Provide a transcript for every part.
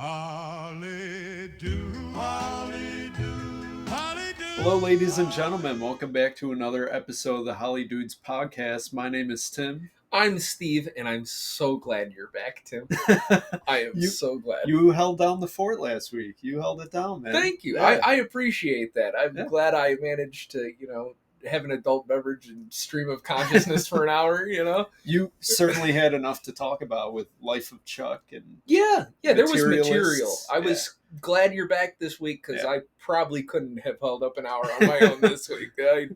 Holly do, Holly do, Holly do. Hello, ladies and gentlemen. Welcome back to another episode of the Holly Dudes Podcast. My name is Tim. I'm Steve, and I'm so glad you're back, Tim. I am so glad. You held down the fort last week. You held it down, man. Thank you. Yeah. I appreciate that. I'm glad I managed to, have an adult beverage and stream of consciousness for an hour, You certainly had enough to talk about with Life of Chuck and Yeah, there was material. Materialists. I was glad you're back this week because I probably couldn't have held up an hour on my own this week. I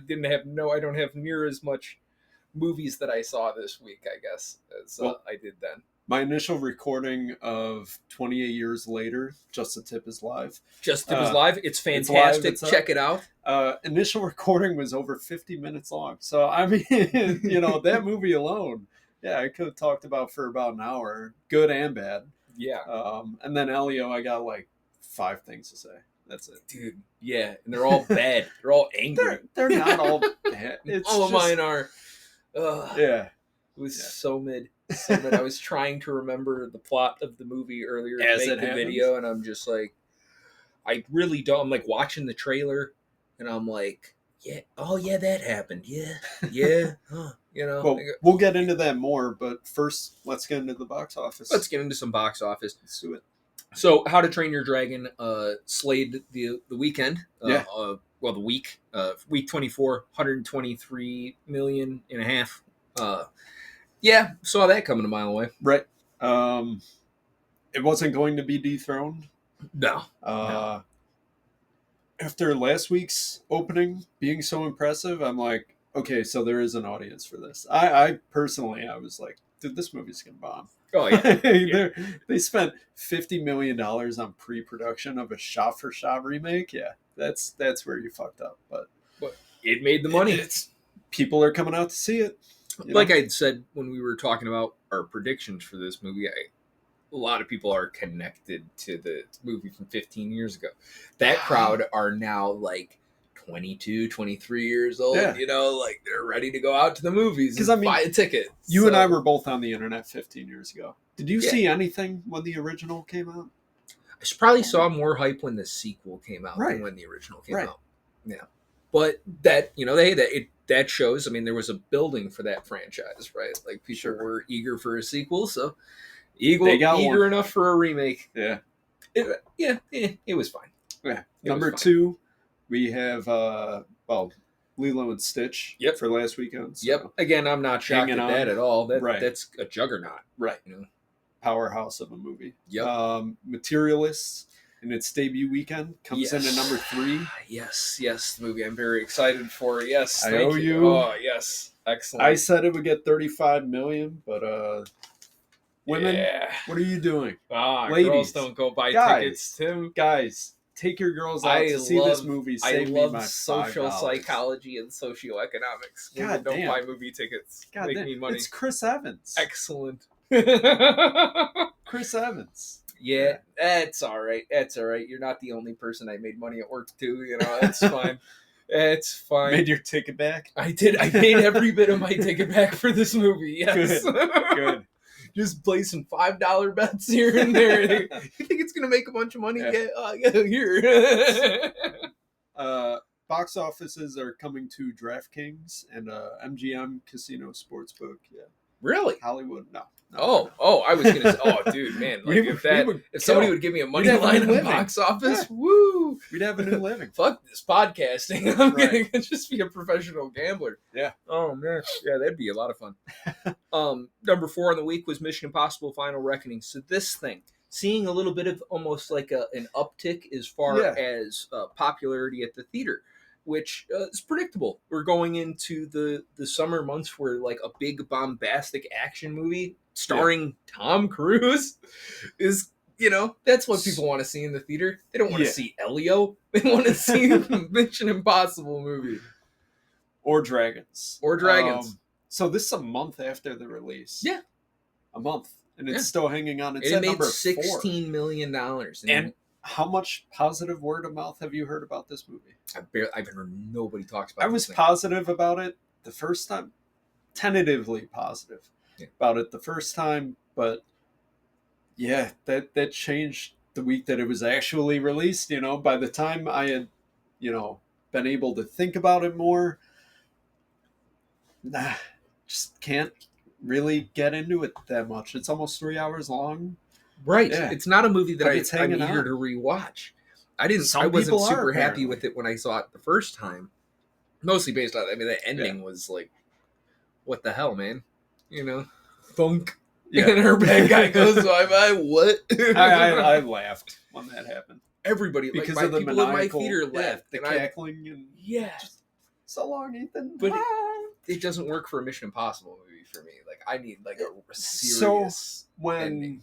don't have near as much movies that I saw this week, I guess, as I did then. My initial recording of 28 years later, Just the Tip is live. Just the Tip is live. It's fantastic. It's live. Check it out. Initial recording was over 50 minutes long. So, I mean, that movie alone, I could have talked about for about an hour, good and bad. Yeah. And then Elio, I got like 5 things to say. That's it. Dude, yeah. And they're all bad. They're all angry. They're not all bad. All of mine are. Yeah. It was so mid. I was trying to remember the plot of the movie earlier to make the video, and I'm just like, I really don't. I'm like watching the trailer, and I'm like, that happened. Yeah. Well, we'll get into that more, but first, let's get into the box office. Let's get into some box office. Let's do it. So, How to Train Your Dragon slayed the weekend. The week. Week 24, 123 million and a half. Saw that coming a mile away. Right. It wasn't going to be dethroned. No. After last week's opening being so impressive, I'm like, okay, so there is an audience for this. I personally, I was like, dude, this movie's going to bomb. Oh, yeah. They spent $50 million on pre-production of a shot-for-shot remake. Yeah, that's where you fucked up. But it made the money. People are coming out to see it. Like I said when we were talking about our predictions for this movie, a lot of people are connected to the movie from 15 years ago. That crowd are now like 22, 23 years old. Yeah. Like they're ready to go out to the movies and buy a ticket. You and I were both on the internet 15 years ago. Did you see anything when the original came out? I probably saw more hype when the sequel came out than when the original came out. Yeah. But that, that shows, there was a building for that franchise, right? Like people were eager for a sequel, so eager enough for a remake. Yeah. It was fine. Yeah. Number 2, we have Lilo and Stitch for last weekend. So. Yep. Again, I'm not shocked at that at all. That's a juggernaut. Right. Powerhouse of a movie. Yep. Materialists in its debut weekend comes in at number 3. Yes, the movie I'm very excited for. Yes, I owe you. Oh, yes, excellent. I said it would get 35 million, but women, what are you doing? Ladies, girls don't go buy tickets, Tim. Guys, take your girls out to see this movie. I love social psychology and socioeconomics. Women don't buy movie tickets. Make me money. It's Chris Evans. Excellent. Chris Evans. Yeah, that's all right. You're not the only person I made money at work too. It's fine. It's fine. Made your ticket back? I did. I made every bit of my ticket back for this movie. Yes. Good. Just play some $5 bets here and there. You think it's gonna make a bunch of money? Yeah, here. Box offices are coming to DraftKings and MGM Casino Sportsbook. Yeah. Really? Hollywood? No. I was gonna say, dude, man, like if somebody would give me a money line on box office, woo, we'd have a new living. Fuck this podcasting. I'm gonna just be a professional gambler. Yeah. Oh man, yeah, that'd be a lot of fun. Number 4 on the week was Mission Impossible: Final Reckoning. So this thing, seeing a little bit of almost like an uptick as far as popularity at the theater, which is predictable. We're going into the summer months where like a big bombastic action movie starring Tom Cruise is, that's what people want to see in the theater. They don't want to see Elio. They want to see a Mission Impossible movie. Or Dragons. So this is a month after the release. Yeah. A month. And it's still hanging on. It's it at made number $16 4. million. And how much positive word of mouth have you heard about this movie? I've heard nobody talks about it. I was positive about it the first time. Tentatively positive about it the first time, but yeah, that changed the week that it was actually released. By the time I had, been able to think about it more, just can't really get into it that much. It's almost 3 hours long. Right. Yeah. It's not a movie that But it's I'm hanging eager on. to rewatch. I wasn't people are, super happy apparently. with it when I saw it the first time. Mostly based on, the ending was like, what the hell, man? Thunk. Yeah. And her bad guy goes by. What? I laughed when that happened. Everybody, Because like, of the people in my maniacal, theater laughed. the and cackling and Yes. so long, Ethan. But it doesn't work for a Mission Impossible movie for me. Like, I need like a serious ending,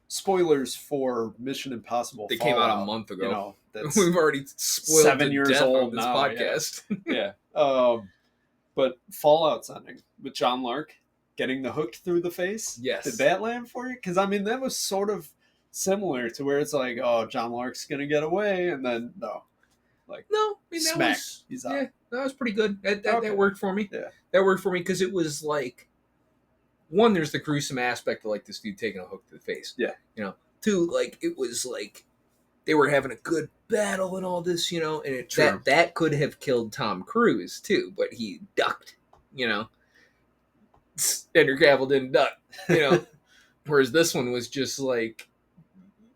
spoilers for Mission Impossible. They came out a month ago. That's We've already spoiled 7 years death old on this now, podcast. Yeah. But Fallout's ending with John Lark getting the hook through the face. Yes. Did that land for you? Because that was sort of similar to where it's like, oh, John Lark's gonna get away, and then no, smack. He's out. Yeah, that was pretty good. That worked for me. Yeah, that worked for me because it was like, one, there's the gruesome aspect of like this dude taking a hook to the face. Yeah. Two, like it was like they were having a good battle and all this, and True. that could have killed Tom Cruise too, but he ducked. Andrew Cavill didn't duck. Whereas this one was just like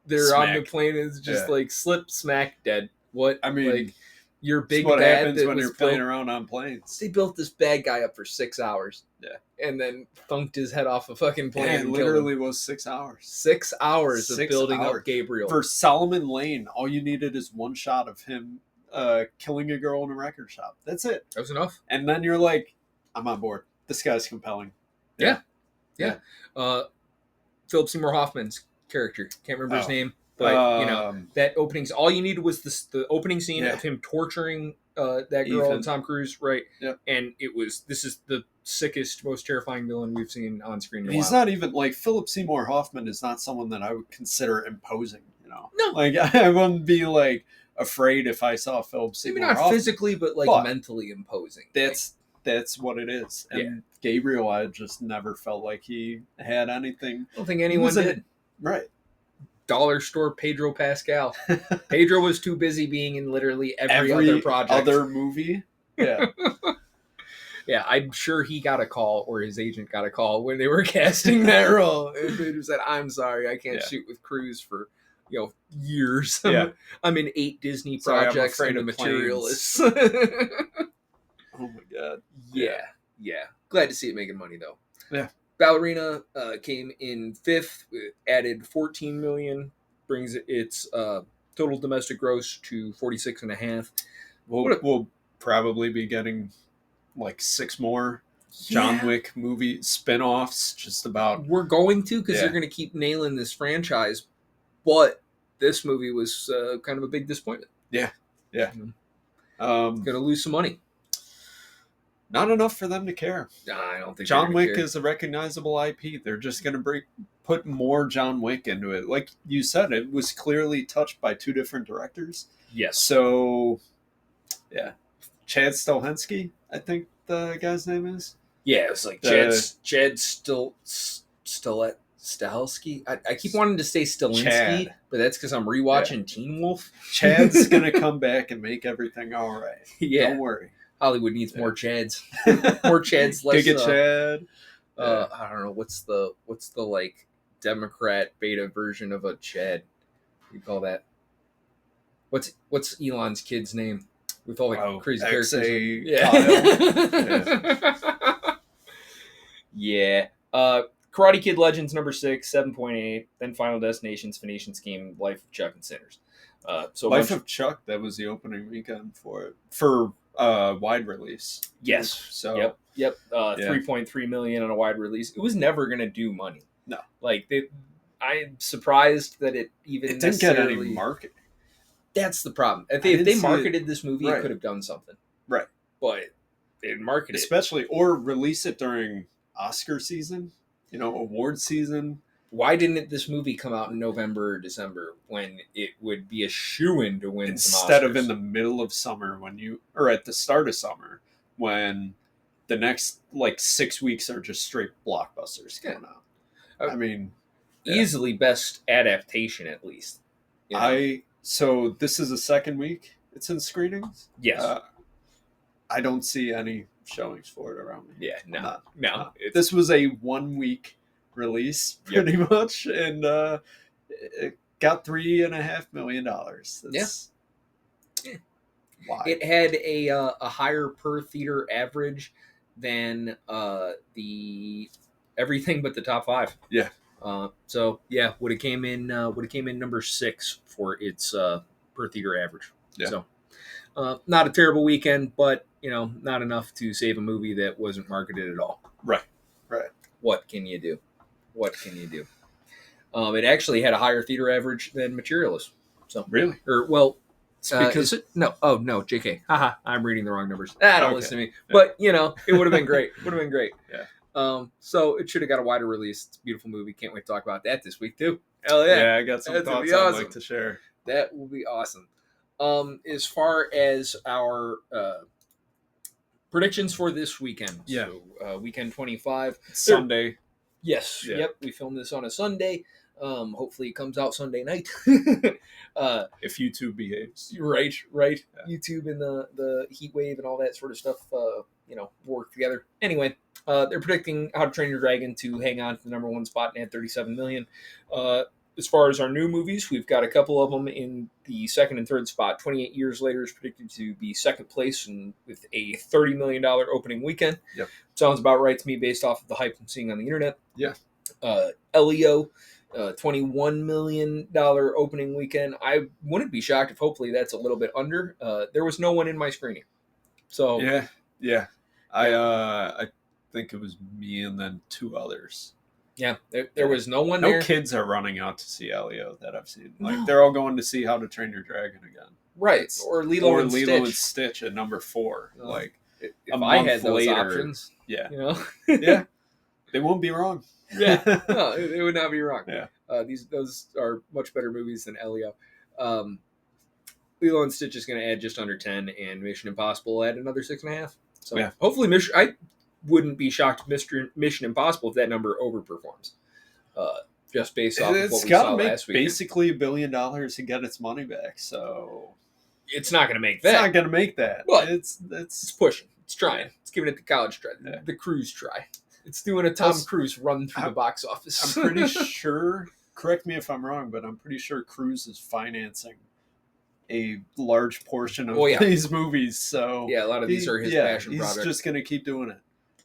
they're Smack. on the plane and it's just like slip, smack, dead. What? like your big what bad happens that when was you're playing built- around on planes. They built this bad guy up for 6 hours. Yeah. And then thunked his head off a fucking plane. Yeah, it and killed him. literally was 6 hours. 6 hours of 6 building hours. up Gabriel. For Solomon Lane, all you needed is one shot of him killing a girl in a record shop. That's it. That was enough. And then you're like, I'm on board. This guy's compelling. Yeah. Philip Seymour Hoffman's character. Can't remember his name. But, that opening's all you needed was the opening scene of him torturing that girl Ethan. and Tom Cruise, right? Yep. And this is the sickest, most terrifying villain we've seen on screen in a He's while. not even, Philip Seymour Hoffman is not someone that I would consider imposing, No. I wouldn't be, afraid if I saw Philip Seymour Maybe not Hoffman. physically, but mentally imposing. That's what it is. And Gabriel, I just never felt like he had anything. I don't think anyone did. Right. Dollar store Pedro Pascal. Pedro was too busy being in literally every other project. Other movie. Yeah. Yeah, I'm sure he got a call or his agent got a call when they were casting that role. And Pedro said, I'm sorry, I can't shoot with Cruise for years. Yeah. I'm in 8 Disney Sorry, I'm projects afraid and a of materialist. Oh my god. Yeah. Glad to see it making money though. Yeah. Ballerina came in 5th, added 14 million, brings its total domestic gross to 46.5. We'll probably be getting 6 more John Wick movie spin-offs just about. We're going to, because they're going to keep nailing this franchise, but this movie was kind of a big disappointment. Yeah. Going to lose some money. Not enough for them to care. I don't think John Wick is a recognizable IP. They're just going to put more John Wick into it. Like you said, it was clearly touched by 2 different directors. Yes. So, yeah. Chad Stahelski, I think the guy's name is. Yeah, it's like Chad Stahelski. I keep wanting to say Stilinski, but that's because I'm rewatching Teen Wolf. Chad's going to come back and make everything all right. Yeah. Don't worry. Hollywood needs more Chads. More Chads, less. Giga Chad. I don't know what's the Democrat beta version of a Chad. You call that? What's Elon's kid's name with all the crazy characters? Yeah. Karate Kid Legends number 6, 7.8. Then Final Destinations, Phoenician Scheme, Life of Chuck and Sinners. Life of Chuck. That was the opening weekend for wide release. Yes. So yep. 3.3 million on a wide release. It was never gonna do money. No. I'm surprised that it even didn't get any market. That's the problem. If they marketed this movie, it could have done something. Right. But they didn't market it. Or release it during Oscar season, award season. Why didn't this movie come out in November or December when it would be a shoo-in to win some Oscars? Instead of in the middle of summer or at the start of summer when the next 6 weeks are just straight blockbusters coming out. I mean, easily best adaptation, at least. You know? So this is the second week it's in screenings. Yes. I don't see any showings for it around me. Yeah, no. This was a 1 week release, pretty much, and it got $3.5 million. That's why. It had a higher per theater average than the Everything But the Top 5. Yeah. So yeah, would have came in number 6 for its per theater average. Yeah. So not a terrible weekend, but not enough to save a movie that wasn't marketed at all. Right. What can you do? It actually had a higher theater average than Materialist. So really, because no, JK, haha, I'm reading the wrong numbers. Don't listen to me. But it would have been great. Yeah. So it should have got a wider release. It's a beautiful movie. Can't wait to talk about that this week too. Hell yeah! Yeah, I got some thoughts I'd like to share. That will be awesome. As far as our predictions for this weekend, so weekend 25, Sunday. Yes. Yeah. Yep. We filmed this on a Sunday. Hopefully it comes out Sunday night. If YouTube behaves. Right. Yeah. YouTube and the heat wave and all that sort of stuff, work together. Anyway, they're predicting How to Train Your Dragon to hang on to the number 1 spot and add 37 million. As far as our new movies, we've got a couple of them in the 2nd and 3rd spot. 28 Years Later is predicted to be 2nd place and with a $30 million opening weekend. Yep. Sounds about right to me based off of the hype I'm seeing on the internet. Yeah. Elio, $21 million opening weekend. I wouldn't be shocked if hopefully that's a little bit under. There was no one in my screening. So yeah. I think it was me and then 2 others. Yeah, there was no one there. No kids are running out to see Elio that I've seen. They're all going to see How to Train Your Dragon again. Right. Or Lilo and Stitch at number 4. If I had those options. Yeah. Yeah. They won't be wrong. Yeah. No, they would not be wrong. Yeah. Those are much better movies than Elio. Lilo and Stitch is going to add just under 10, and Mission Impossible will add another 6.5. So hopefully I wouldn't be shocked if Mission Impossible if that number overperforms. Just based off of what we saw last week. It's got to make basically $1 billion to get its money back. So it's not going to make that. It's not going to make that. But it's pushing. It's trying. It's giving it the college try. Yeah. The Cruise try. It's doing a Tom Cruise run through the box office. I'm pretty sure, correct me if I'm wrong, but I'm pretty sure Cruise is financing a large portion of these movies. So yeah, a lot of these are his passion projects. He's just going to keep doing it.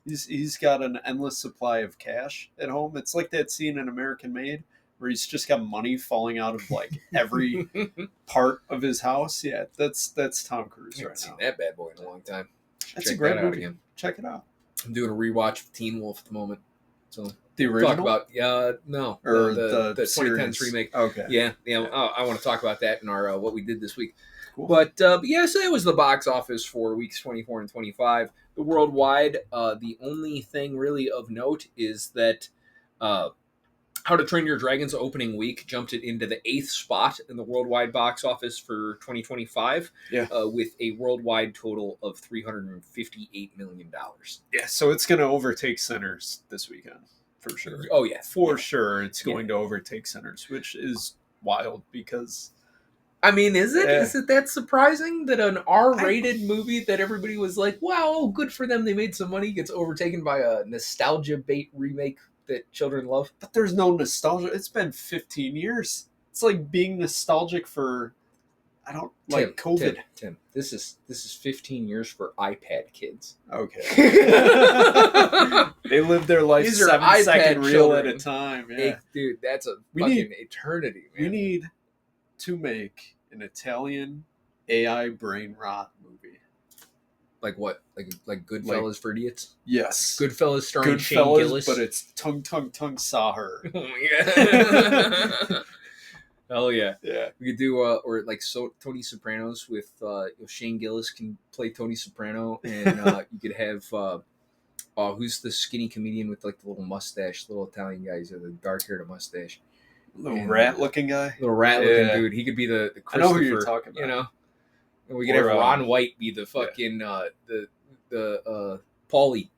He's got an endless supply of cash at home. It's like that scene in American Made where he's just got money falling out of every part of his house. Yeah, that's Tom Cruise right now. I haven't seen that bad boy in a long time. That's a great movie. Again. Check it out. I'm doing a rewatch of Teen Wolf at the moment. So the original? Talk about the 2010s remake. Okay. Yeah. I want to talk about that in our what we did this week. Cool. But so that was the box office for weeks 24 and 25. The worldwide, the only thing really of note is that How to Train Your Dragon's opening week jumped it into the 8th spot in the worldwide box office for 2025 with a worldwide total of $358 million. Yeah, so it's going to overtake Sinners this weekend, for sure. Oh, yeah. For sure, it's going to overtake Sinners, which is wild because... I mean, is it? Is it that surprising that an R-rated movie that everybody was like, wow, good for them, they made some money, gets overtaken by a nostalgia bait remake that children love? But there's no nostalgia. It's been 15 years. It's like being nostalgic for, COVID. Tim, this is 15 years for iPad kids. Okay. They live their life 7-second reel at a time. Yeah. Hey, dude, that's a fucking eternity, man. We need to make an Italian AI brain rot movie. Like what? Like Goodfellas for idiots? Yes. Goodfellas starring Shane Gillis. But it's tongue saw her. Oh yeah. Hell yeah. Yeah. We could do Tony Sopranos with Shane Gillis can play Tony Soprano, and you could have who's the skinny comedian with the little mustache, little Italian guy, he's got the dark hair and a mustache. Little rat-looking guy? Little rat-looking dude. He could be the Christopher. I know who you're talking about. And we could have Ron White be the fucking, the Paulie.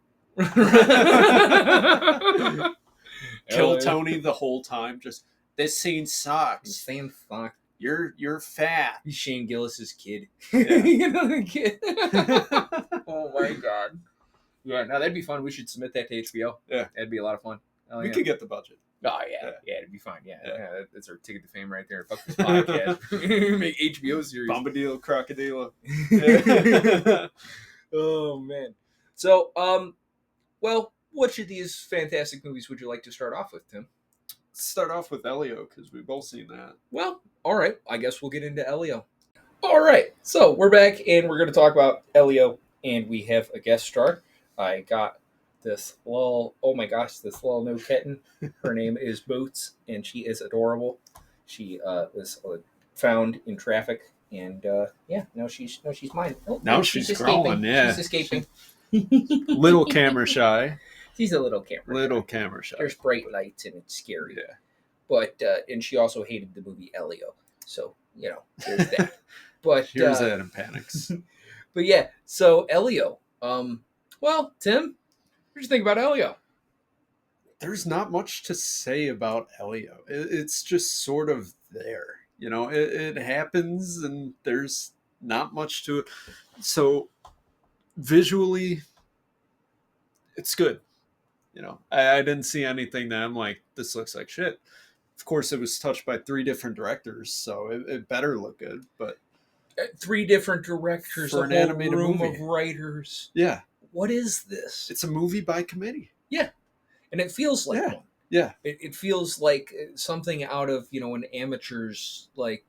kill Tony the whole time. Just, this scene sucks. Saying fuck. You're fat. He's Shane Gillis's kid. Yeah. You know, the kid. Oh my god. Yeah, no, that'd be fun. We should submit that to HBO. Yeah. That'd be a lot of fun. We could get the budget. Oh, yeah, it'd be fine. Yeah, that's our ticket to fame right there. Fuck this podcast. Make HBO series. Bombadil, Crocodile. Oh, man. So, well, which of these fantastic movies would you like to start off with, Tim? Start off with Elio, because we've both seen that. Well, all right. I guess we'll get into Elio. All right. So, we're back, and we're going to talk about Elio, and we have a guest star. I got this little new kitten. Her name is Boots, and she is adorable. She was found in traffic, and now she's mine. Oh, now she's crawling, yeah. She's escaping. Little camera shy. She's a little camera. Little camera shy. There's bright lights, and it's scary. Yeah. But and she also hated the movie Elio, so there's that. But here's that in panics. But yeah, so Elio. Well, Tim, what did you think about Elio? There's not much to say about Elio. It's just sort of there. It happens, and there's not much to it. So visually, it's good. I didn't see anything that I'm like, this looks like shit. Of course, it was touched by 3 different directors, so it better look good. But 3 different directors, for a an whole animated room movie. of writers. Yeah. What is this? It's a movie by committee. Yeah. And it feels like one. Yeah. It feels like something out of, an amateur's, like,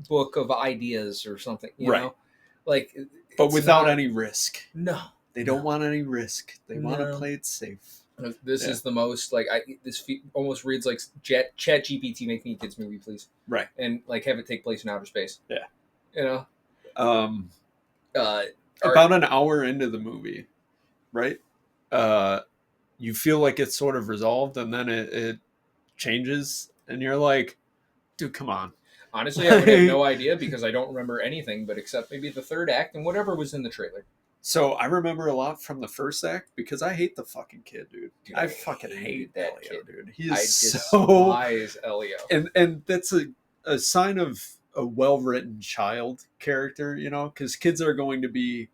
book of ideas or something, you know? Like, but without any risk. No. They don't want any risk. They want to play it safe. This is the most, like, almost reads like Chat GPT, make me a kid's movie, please. Right. And, like, have it take place in outer space. Yeah. About an hour into the movie, right? You feel like it's sort of resolved, and then it changes, and you're like, dude, come on. Honestly, I would have no idea, because I don't remember anything, but except maybe the third act and whatever was in the trailer. So I remember a lot from the first act, because I hate the fucking kid, dude. I fucking hate that Elio, kid, dude. He is despise Elio. And that's a sign of a well-written child character, because kids are going to be,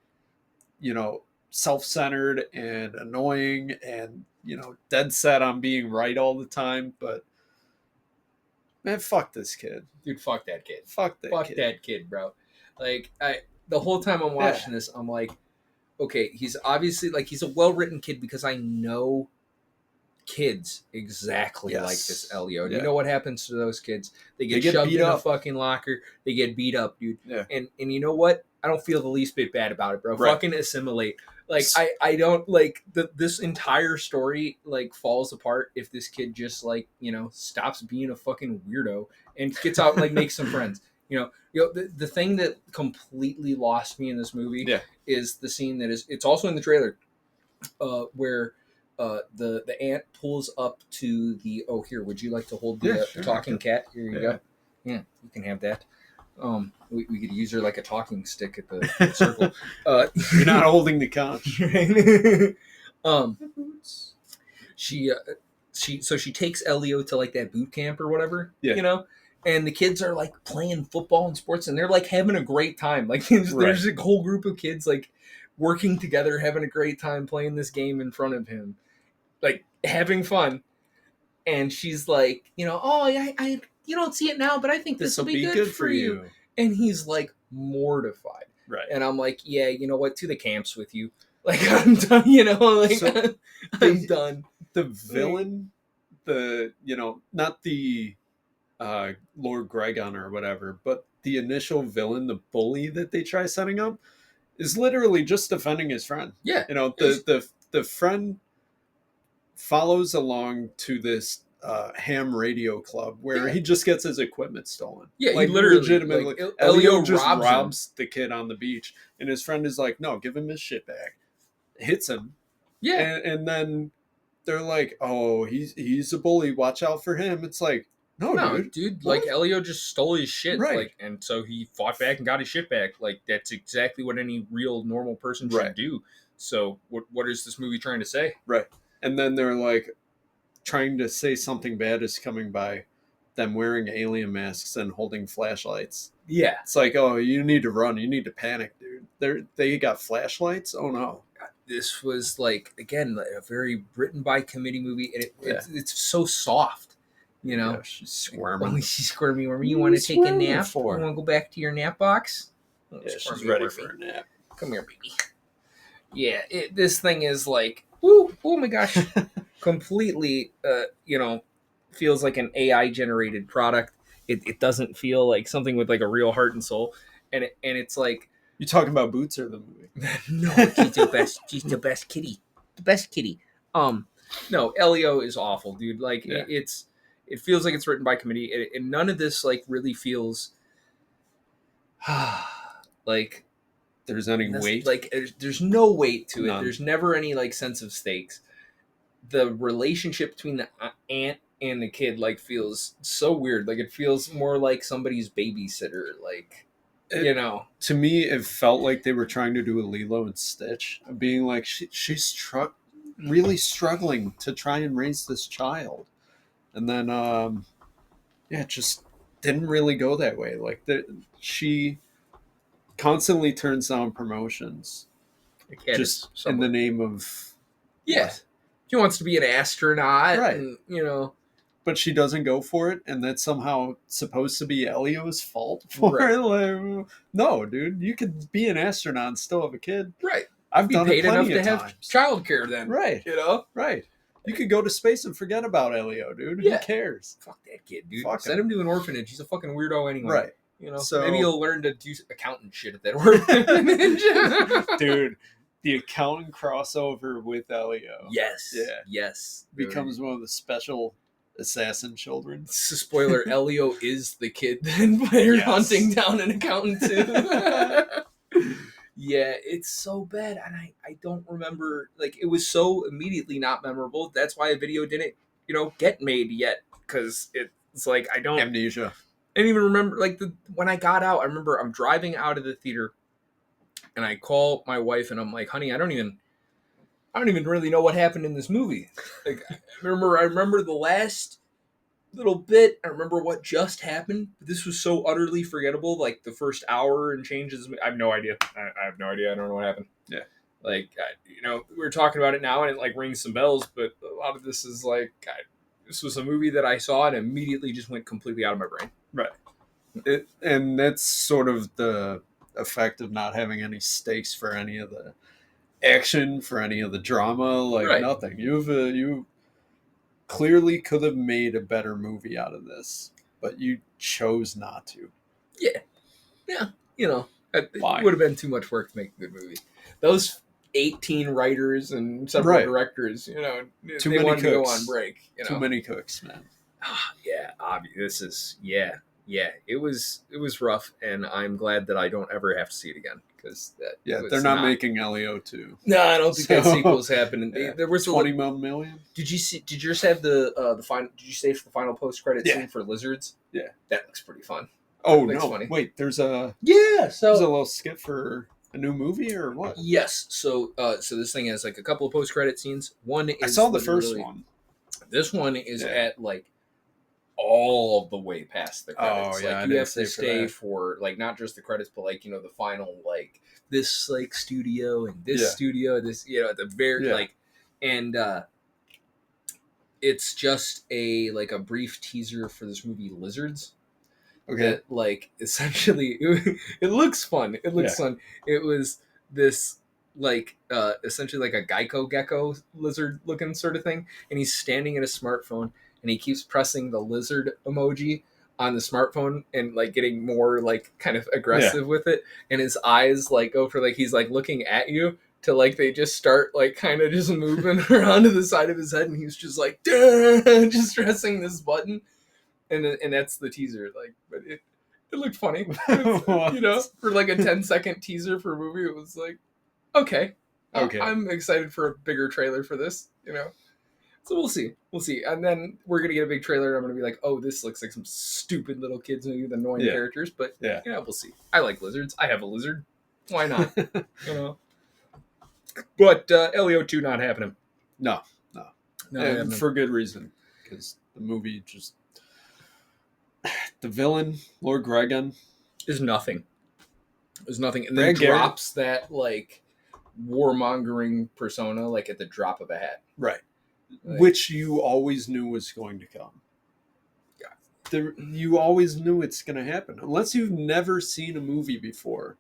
self-centered and annoying and, dead set on being right all the time. But, man, fuck this kid. Dude, fuck that kid. Fuck that kid, bro. Like, the whole time I'm watching this, I'm like, okay, he's obviously, like, he's a well-written kid, because I know kids exactly like this Elio. Yeah. You know what happens to those kids? They get shoved in a fucking locker. They get beat up, dude. Yeah. And you know what? I don't feel the least bit bad about it, bro. Right. Fucking assimilate. Like, I don't, like, this entire story, like, falls apart if this kid just, like, stops being a fucking weirdo and gets out and, like, makes some friends. The thing that completely lost me in this movie is the scene that it's also in the trailer, where the aunt pulls up to the, here, would you like to hold the talking cat? Here you go. Yeah, you can have that. We could use her like a talking stick at the circle. You're not holding the conch. She takes Elio to, like, that boot camp or whatever, and the kids are, like, playing football and sports, and they're, like, having a great time. Like, there's a whole group of kids, like, working together, having a great time playing this game in front of him, like, having fun. And she's like, I you don't see it now, but I think this will be good for you. And he's, like, mortified. Right. And I'm like, yeah, you know what? To the camps with you. Like, I'm done, I'm done. The villain, not the Lord Gregon or whatever, but the initial villain, the bully that they try setting up, is literally just defending his friend. Yeah. The friend follows along to this ham radio club where he just gets his equipment stolen. Yeah, like, he literally, legitimately. like, Elio just robs the kid on the beach, and his friend is like, no, give him his shit back. Hits him. Yeah. And then they're like, oh, he's a bully, watch out for him. It's like, no, dude, like, Elio just stole his shit. Right. Like, and so he fought back and got his shit back. Like, that's exactly what any real normal person should do. So what is this movie trying to say? Right. And then they're like trying to say something bad is coming by them wearing alien masks and holding flashlights. Yeah. It's like, oh, you need to run. You need to panic, dude. They got flashlights? Oh, no. This was, like, again, a very written by committee movie. And it's so soft, you know? Yeah, she's squirming. Oh, she's squirming. You want to take a nap? You want to go back to your nap box? Yeah, she's ready for a nap. Come here, baby. Yeah, this thing is like, oh my gosh, completely, feels like an AI generated product. It doesn't feel like something with like a real heart and soul, and it's like, you talking about Boots or the movie? No, she's the best. She's the best kitty. The best kitty. No, Elio is awful, dude. Like it feels like it's written by committee, and none of this like really feels like. There's any weight? Like, there's no weight to it. None. There's never any like sense of stakes. The relationship between the aunt and the kid like feels so weird. Like it feels more like somebody's babysitter. Like, to me, it felt like they were trying to do a Lilo and Stitch, being like she's really struggling to try and raise this child, and then it just didn't really go that way. Like she constantly turns down promotions just in the name of she wants to be an astronaut, right? And, but she doesn't go for it, and that's somehow supposed to be Elio's fault for it. Like, no, dude, you could be an astronaut and still have a kid, right? I've done paid it plenty enough to of have times. childcare, then, right? Right. You could go to space and forget about Elio, dude. Yeah. Who cares? Fuck that kid, dude. Fuck Send him to an orphanage. He's a fucking weirdo anyway. Right. So maybe he'll learn to do accountant shit at that orphanage. Dude, the accountant crossover with Elio. Yes. Yeah. Yes. Becomes one of the special assassin children. Spoiler, Elio is the kid then they're hunting down an accountant too. Yeah, it's so bad. And I don't remember, like, it was so immediately not memorable. That's why a video didn't, get made yet. Because it's like, I don't... Amnesia. I didn't even remember, like, when I got out, I remember I'm driving out of the theater, and I call my wife, and I'm like, honey, I don't even really know what happened in this movie. Like, I remember the last little bit. I remember what just happened, but this was so utterly forgettable. Like, the first hour and changes, I have no idea. I have no idea. I don't know what happened. Yeah. Like, we were talking about it now, and it, like, rings some bells, but a lot of this is, like, this was a movie that I saw and immediately just went completely out of my brain. Right. And that's sort of the effect of not having any stakes for any of the action, for any of the drama, like nothing. You clearly could have made a better movie out of this, but you chose not to. Yeah. It would have been too much work to make a good movie. Those 18 writers and several directors, too they many wanted cooks. to go on break. Too many cooks, man. This is it was rough, and I'm glad that I don't ever have to see it again, because they're not making Elio 2. No, I don't think that sequel's happening. There was 20 million. Did you just have the final? Did you stay for the final post credit scene for lizards? Yeah, that looks pretty fun. Oh no! Funny. Wait, there's a there's a little skit for a new movie or what? Yes. So this thing has like a couple of post credit scenes. One is I saw the first one. This one is at like all of the way past the credits. Oh, yeah, like you have to stay for like not just the credits, but like the final, like this like studio and this studio, this at the very like, and it's just a brief teaser for this movie Lizards. Okay. That, like, essentially it looks fun. It looks fun. It was this essentially like a Geico gecko lizard looking sort of thing, and he's standing at a smartphone and he keeps pressing the lizard emoji on the smartphone and like getting more like kind of aggressive with it, and his eyes like go for like he's like looking at you to like they just start like kind of just moving around to the side of his head, and he's just like just pressing this button, and that's the teaser. Like, but it looked funny. For like a 10-second teaser for a movie, it was like, okay, I'm excited for a bigger trailer for this, So we'll see. And then we're going to get a big trailer, and I'm going to be like, oh, this looks like some stupid little kids movie with annoying characters. But, we'll see. I like lizards. I have a lizard. Why not? But Elio 2 not happening. No. And for good reason. because the movie just the villain Lord Gregon is nothing. There's nothing, and Brad then drops that like warmongering persona like at the drop of a hat, right, like, which you always knew was going to come. You always knew it's going to happen. Unless you've never seen a movie before,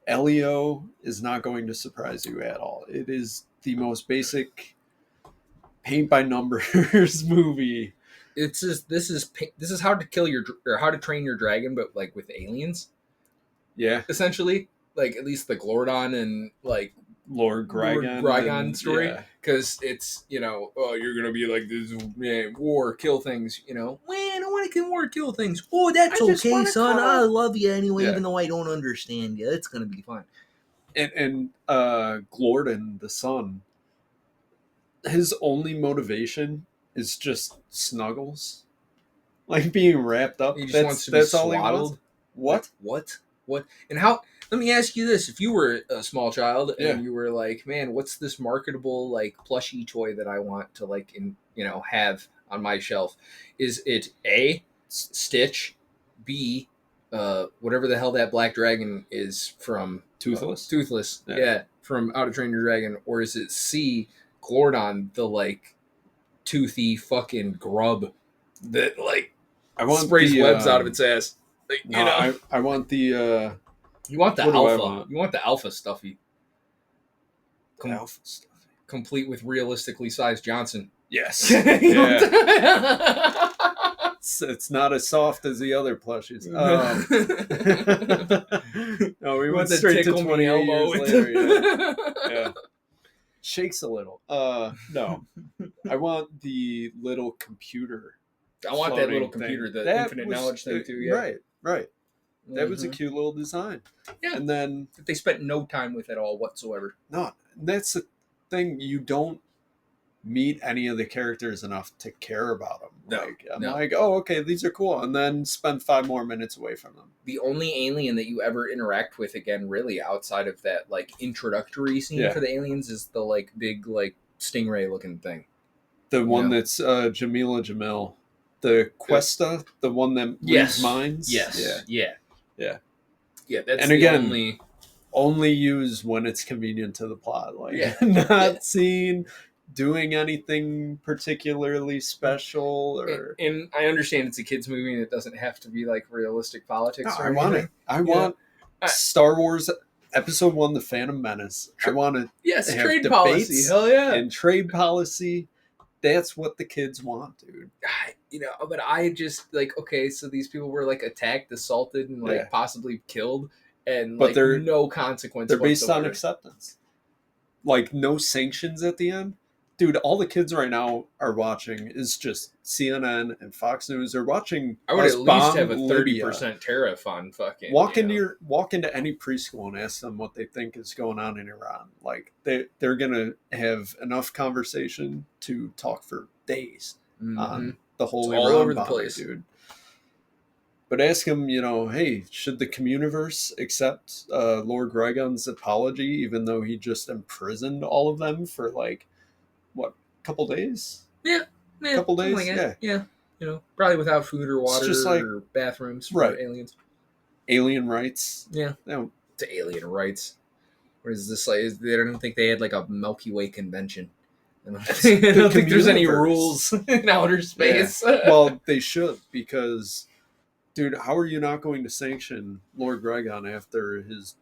Elio is not going to surprise you at all. It is the most basic paint by numbers movie. It's just this is how to kill or how to train your dragon, but like with aliens. Yeah, essentially, like at least the Glordon and like Lord Gregon story, because it's oh, you're gonna be like this war kill things, man, I don't want to kill war kill things. Oh, that's okay, son. I love you anyway, even though I don't understand you. It's gonna be fine. And Glordon, the son, his only motivation is just snuggles, like being wrapped up. He just wants to be swaddled. What? And how? Let me ask you this: if you were a small child and you were like, "Man, what's this marketable like plushie toy that I want to like have on my shelf?" Is it A, Stitch, B, whatever the hell that black dragon is from Toothless? Toothless, yeah, from How to Train Your Dragon, or is it C, Glordon, the like toothy fucking grub that like sprays webs out of its ass? Like, I want the. You want the alpha. You want the alpha stuffy. Alpha stuffy. Complete with realistically sized Johnson. Yes. Yeah. It's not as soft as the other plushies. No, we went straight to 20 elbow years later. Yeah. Shakes a little. No. I want the little computer. I want that little computer, the infinite knowledge thing too. Yeah. Right. That was a cute little design. Yeah. And then they spent no time with it all whatsoever. No, that's the thing. You don't meet any of the characters enough to care about them. I'm like, oh, okay, these are cool. And then spend 5 more minutes away from them. The only alien that you ever interact with again, really, outside of that like introductory scene for the aliens is the like big like stingray looking thing. The one that's Jamila Jamil. The Questa, the one that reads minds. Yes. Yeah. That's and again, only use when it's convenient to the plot. Like not seen doing anything particularly special. Or and I understand it's a kids movie and it doesn't have to be like realistic politics. No, I want Star Wars Episode 1: The Phantom Menace. I want to have trade debates policy. Hell yeah, and trade policy. That's what the kids want, dude. But I just like, okay, so these people were like attacked, assaulted, and like possibly killed, and but like they're no consequence. They're based on acceptance. Like no sanctions at the end. Dude, all the kids right now are watching is just CNN and Fox News. They're watching. I would at least have a 30% tariff on fucking. Walk into any preschool and ask them what they think is going on in Iran. Like they're gonna have enough conversation to talk for days on the whole Iran all over the bomb, place, dude. But ask them, hey, should the Communiverse accept Lord Gregon's apology, even though he just imprisoned all of them for like. What, couple days? Yeah. Couple days? Like yeah. Probably without food or water or bathrooms for aliens. Alien rights. Yeah. To alien rights. Or is this like, I don't think they had like a Milky Way convention. I don't think there's any rules in outer space. Yeah. Well, they should, because, dude, how are you not going to sanction Lord Gregon after his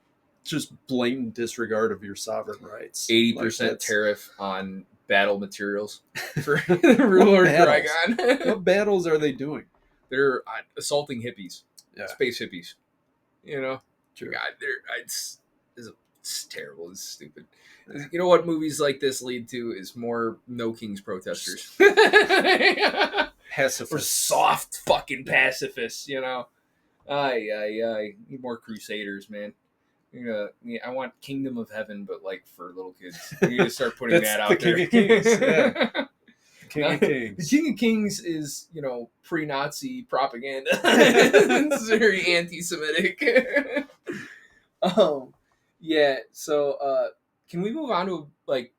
just blatant disregard of your sovereign rights? 80% tariff on battle materials for Lord Gregon. What battles are they doing? They're assaulting hippies, space hippies. True. God, it's terrible. It's stupid. You know what movies like this lead to is more No Kings protesters, pacifists, or soft fucking pacifists. Need more crusaders, man. I want Kingdom of Heaven, but like for little kids. You need to start putting that out there. King of Kings. Yeah. King of Kings. The King of Kings is, pre-Nazi propaganda. It's very anti-Semitic. Yeah. So, can we move on to like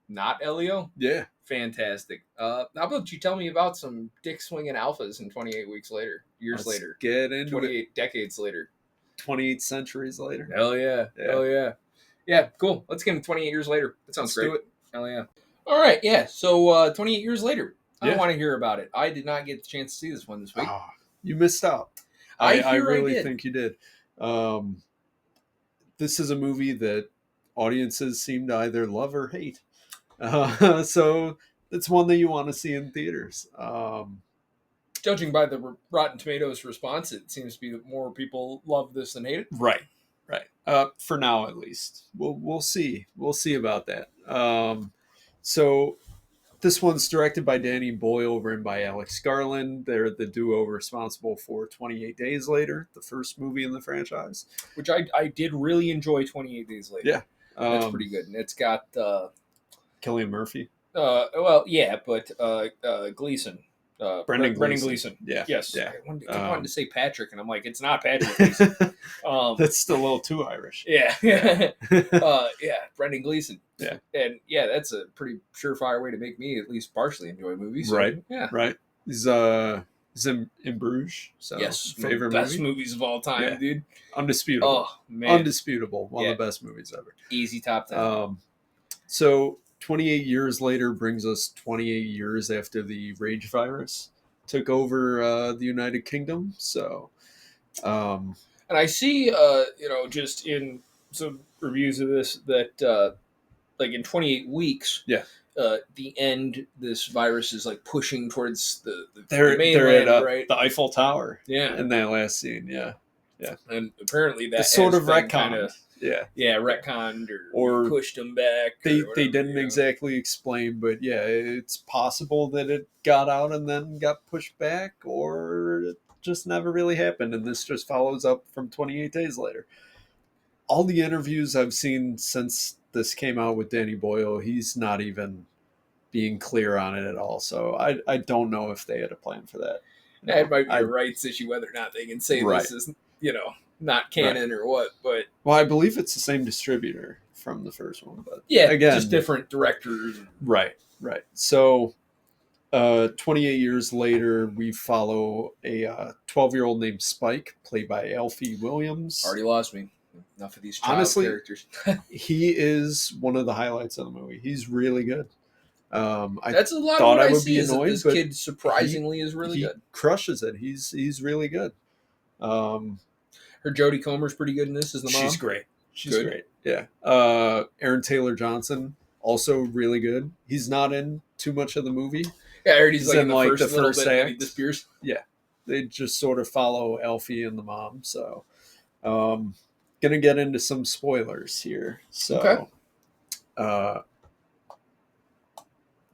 not Elio. Yeah. Fantastic. How about you tell me about some dick swinging alphas in 28 weeks later, years Let's later, get into 28 decades later. 28 centuries later. Hell yeah. Hell yeah. Yeah, cool. Let's get into 28 years later. That sounds great. Do it. Hell yeah. All right, yeah. So 28 years later. I Yeah. want to hear about it. I did not get the chance to see this one this week. Oh, you missed out. I really think you did. This is a movie that audiences seem to either love or hate. So it's one that you want to see in theaters. Judging by the Rotten Tomatoes response, it seems to be that more people love this than hate it. Right. For now, at least. We'll see. We'll see about that. So this one's directed by Danny Boyle, written by Alex Garland. They're the duo responsible for 28 Days Later, the first movie in the franchise. Which I did really enjoy 28 Days Later. Yeah. That's pretty good. And it's got... Cillian Murphy. Well, yeah, but Gleason. Brendan Gleason. Yeah. Yes. Yeah. I wanted to say Patrick, and I'm like, it's not Patrick Gleason. That's still a little too Irish. Yeah. Yeah, Brendan Gleason. Yeah. And yeah, that's a pretty surefire way to make me at least partially enjoy movies. So, Right. Yeah. Right. He's in Bruges. So Yes. favorite best movie? movies of all time, Yeah. dude. Undisputable. Oh, man. Undisputable. One of the best movies ever. Easy top 10. So 28 years later brings us 28 years after the rage virus took over the United Kingdom. So, and I see, just in some reviews of this that, like in 28 weeks, yeah, the end, this virus is like pushing towards the they're mainland, at right? the Eiffel Tower. Yeah, in that last scene. Yeah. And apparently that sort of retconned. Kinda, yeah, retconned or pushed them back. They didn't exactly explain, but yeah, it's possible that it got out and then got pushed back, or it just never really happened, and this just follows up from 28 days later. All the interviews I've seen since this came out with Danny Boyle, he's not even being clear on it at all. So I don't know if they had a plan for that. No, it might be a rights issue whether or not they can say this is, not canon or what. But well, I believe it's the same distributor from the first one, but again, just different directors. Right. So 28 years later, we follow a 12-year-old named Spike, played by Alfie Williams. Already lost me. Enough of these child characters. He is one of the highlights of the movie. He's really good. That's a lot of what I see is that this kid surprisingly is really good. Crushes it. He's really good. Her Jodie Comer's pretty good in this as the mom. She's great. She's good. Great. Yeah. Aaron Taylor Johnson, also really good. He's not in too much of the movie. Yeah, I heard he's like in the first first bit and he act. disappears. Yeah. They just sort of follow Alfie and the mom. So gonna get into some spoilers here. So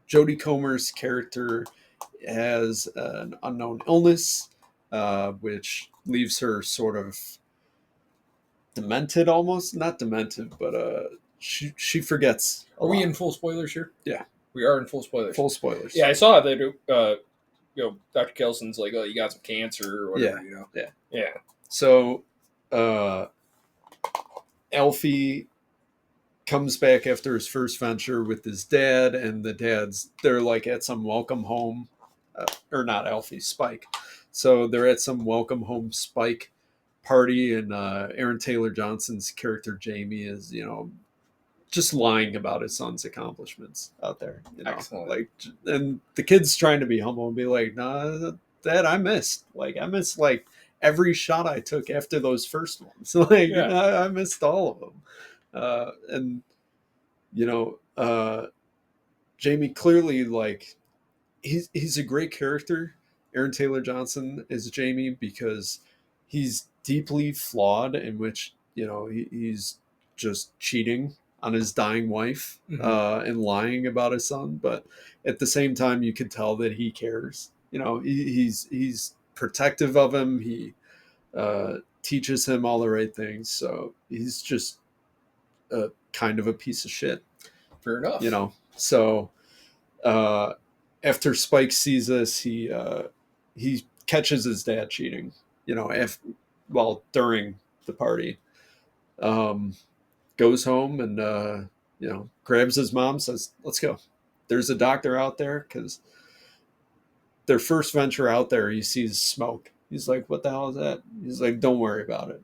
Jodie Comer's character has an unknown illness, which leaves her sort of demented, almost not demented, but she forgets. Are we in full spoilers here? Yeah, we are in full spoilers. Full spoilers. Yeah, I saw that. Dr. Kelson's like, "Oh, you got some cancer or whatever." Yeah. So, Alfie comes back after his first venture with his dad, and they're like at some welcome home, or not Alfie, Spike. So they're at some welcome home Spike party, and Aaron Taylor Johnson's character Jamie is, just lying about his son's accomplishments out there. Excellent. Like, and the kid's trying to be humble and be like, "Nah, Dad, I missed like every shot I took after those first ones. I missed all of them." And Jamie clearly, like, he's a great character. Aaron Taylor Johnson is Jamie because he's deeply flawed, in which he's just cheating on his dying wife, and lying about his son, but at the same time you can tell that he cares. He's protective of him. He teaches him all the right things, so he's just a kind of a piece of shit. Fair enough. So after Spike sees this, he catches his dad cheating, during the party. Goes home and grabs his mom, says, let's go. There's a doctor out there, because their first venture out there, he sees smoke. He's like, what the hell is that? He's like, don't worry about it.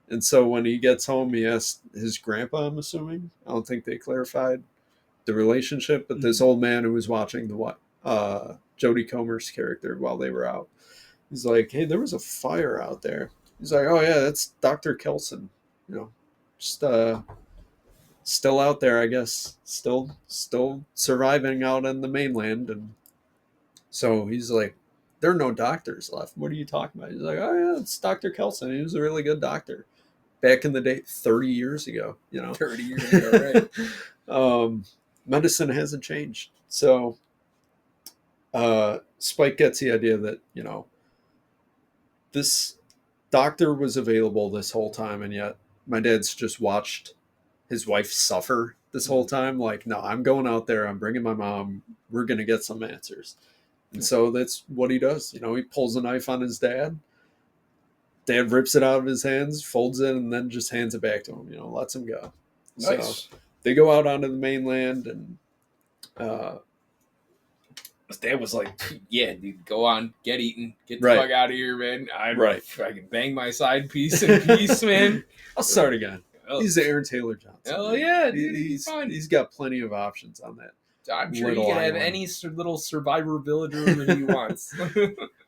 And so when he gets home, he asks his grandpa, I'm assuming. I don't think they clarified the relationship, but this old man who was watching Jodie Comer's character while they were out, he's like, hey, there was a fire out there. He's like, oh yeah, that's Dr. Kelson, just still out there, I guess, still surviving out on the mainland. And so he's like, there are no doctors left. What are you talking about? He's like, oh yeah, it's Dr. Kelson. He was a really good doctor back in the day, 30 years ago. 30 years ago, right? Medicine hasn't changed. So Spike gets the idea that, this doctor was available this whole time, and yet my dad's just watched his wife suffer this whole time. Like, no, I'm going out there. I'm bringing my mom. We're going to get some answers. And so that's what he does. He pulls a knife on his dad. Dad rips it out of his hands, folds it, and then just hands it back to him, lets him go. Nice. So they go out onto the mainland, and his dad was like, yeah, dude, go on, get eaten, get the fuck out of here, man. I can bang my side piece in peace, man. I'll start again. Oh. He's the Aaron Taylor Johnson. Oh, yeah, dude, he's fine. He's got plenty of options on that. I'm sure he can have any little survivor villager that he wants.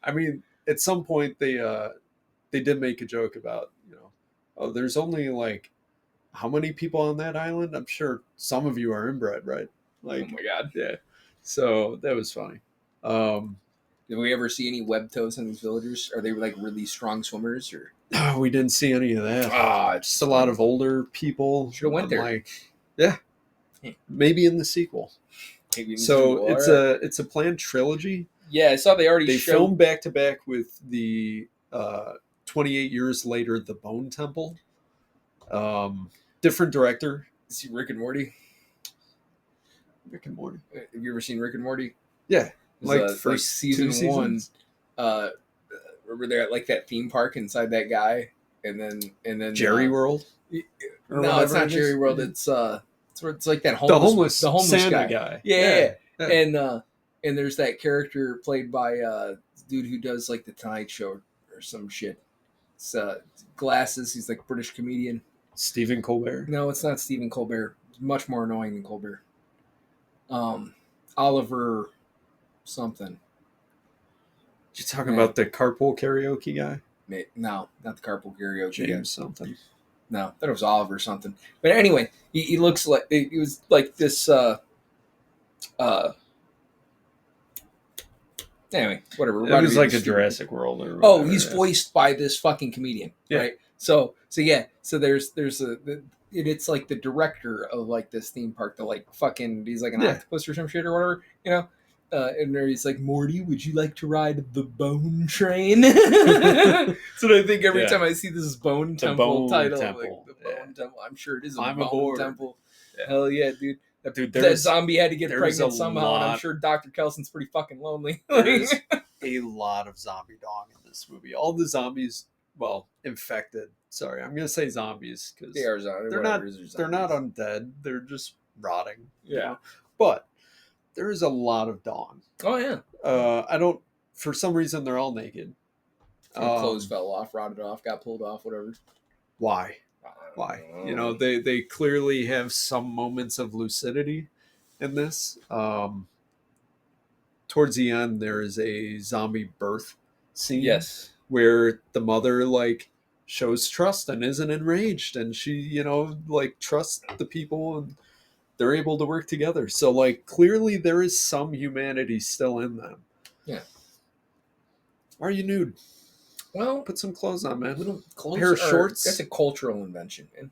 I mean, at some point they did make a joke about, oh, there's only like how many people on that island? I'm sure some of you are inbred, right? Like, oh my god, yeah. So that was funny. Did we ever see any web toes in these villagers? Are they like really strong swimmers, or? Oh, we didn't see any of that. It's just a lot of older people. Should have went there. Like, yeah, maybe in the sequel. It's a planned trilogy. Yeah, I saw they filmed back to back with the 28 years later, The Bone Temple. Different director. See Rick and Morty. Rick and Morty. Have you ever seen Rick and Morty? Yeah, first season 1. Remember they're at like that theme park inside that guy, and then Jerry World. No, it's not Jerry World. It's like that homeless Santa guy. Yeah. And there's that character played by dude who does like the Tonight Show or some shit. It's glasses. He's like a British comedian. Stephen Colbert. No, it's not Stephen Colbert. He's much more annoying than Colbert. Oliver something. You talking about the carpool karaoke guy? No, not the carpool karaoke James guy. Something. No, I thought it was Oliver something. But anyway, he looks like he was like this. Anyway, whatever. It was like a Jurassic World. Or whatever. He's voiced by this fucking comedian, right? So there's it's like the director of like this theme park, the like fucking he's like an octopus or some shit or whatever, and there he's like, Morty, would you like to ride the Bone Train? That's what I think every time I see this Bone Temple title. Like, the Bone Temple. I'm sure it is a Bone Temple. Yeah. Hell yeah, dude. That zombie had to get pregnant somehow, and I'm sure Dr. Kelson's pretty fucking lonely. There's a lot of zombie dong in this movie. All the zombies, infected. Sorry, I'm going to say zombies because they are zombies. They're not undead. They're just rotting. Yeah. But there is a lot of dong. Oh, yeah. For some reason, they're all naked. Clothes fell off, rotted off, got pulled off, whatever. Why? They clearly have some moments of lucidity in this. Towards the end, there is a zombie birth scene. Yes. Where the mother shows trust and isn't enraged, and she trusts the people, and they're able to work together. So clearly there is some humanity still in them. Yeah. Why are you nude? Well, put some clothes on, man. Little clothes, pair of shorts. That's a cultural invention, man.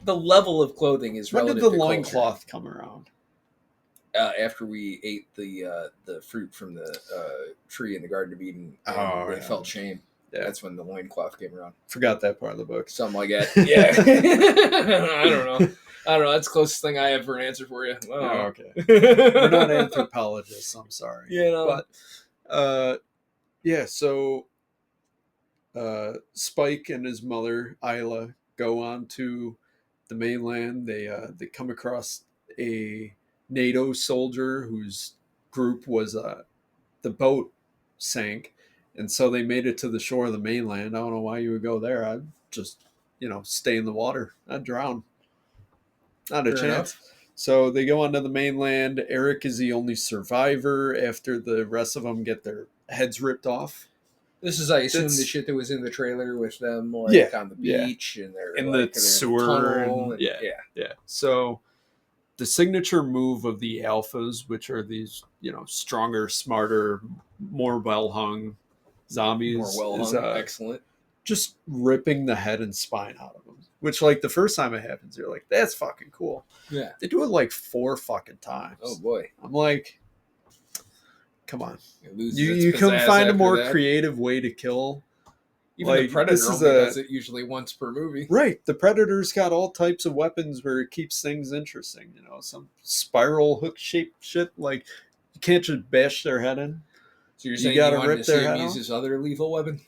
The level of clothing is relative. When did the loincloth come around? After we ate the fruit from the tree in the Garden of Eden, and they felt shame. Yeah. That's when the loincloth came around. Forgot that part of the book. Something like that. Yeah. I don't know. That's the closest thing I have for an answer for you. Okay. We're not anthropologists. I'm sorry. Yeah. But so Spike and his mother Isla go on to the mainland. They come across a NATO soldier whose group was the boat sank, and so they made it to the shore of the mainland. I don't know why you would go there. I'd just stay in the water. I'd drown. Not a Fair chance. enough. So they go onto the mainland. Eric is the only survivor after the rest of them get their heads ripped off. This is, I assume, That's- the shit that was in the trailer with them, on the yeah. beach and they're In like, the sewer. tunnel And, yeah. So the signature move of the alphas, which are these, stronger, smarter, more well-hung zombies, more well is hung. Excellent. just ripping the head and spine out of them. Which, like, the first time it happens, you're like, that's fucking cool. Yeah. They do it like 4 fucking times. Oh boy. I'm like, come on. It loses You its can pizzazz find a after more that. creative way to kill. Even like, the Predator this is only does it usually once per movie. Right. The Predator's got all types of weapons where it keeps things interesting. Some spiral hook shaped shit. Like, you can't just bash their head in. So you're You saying gotta you wanted rip to see their him head use off? his other lethal weapon?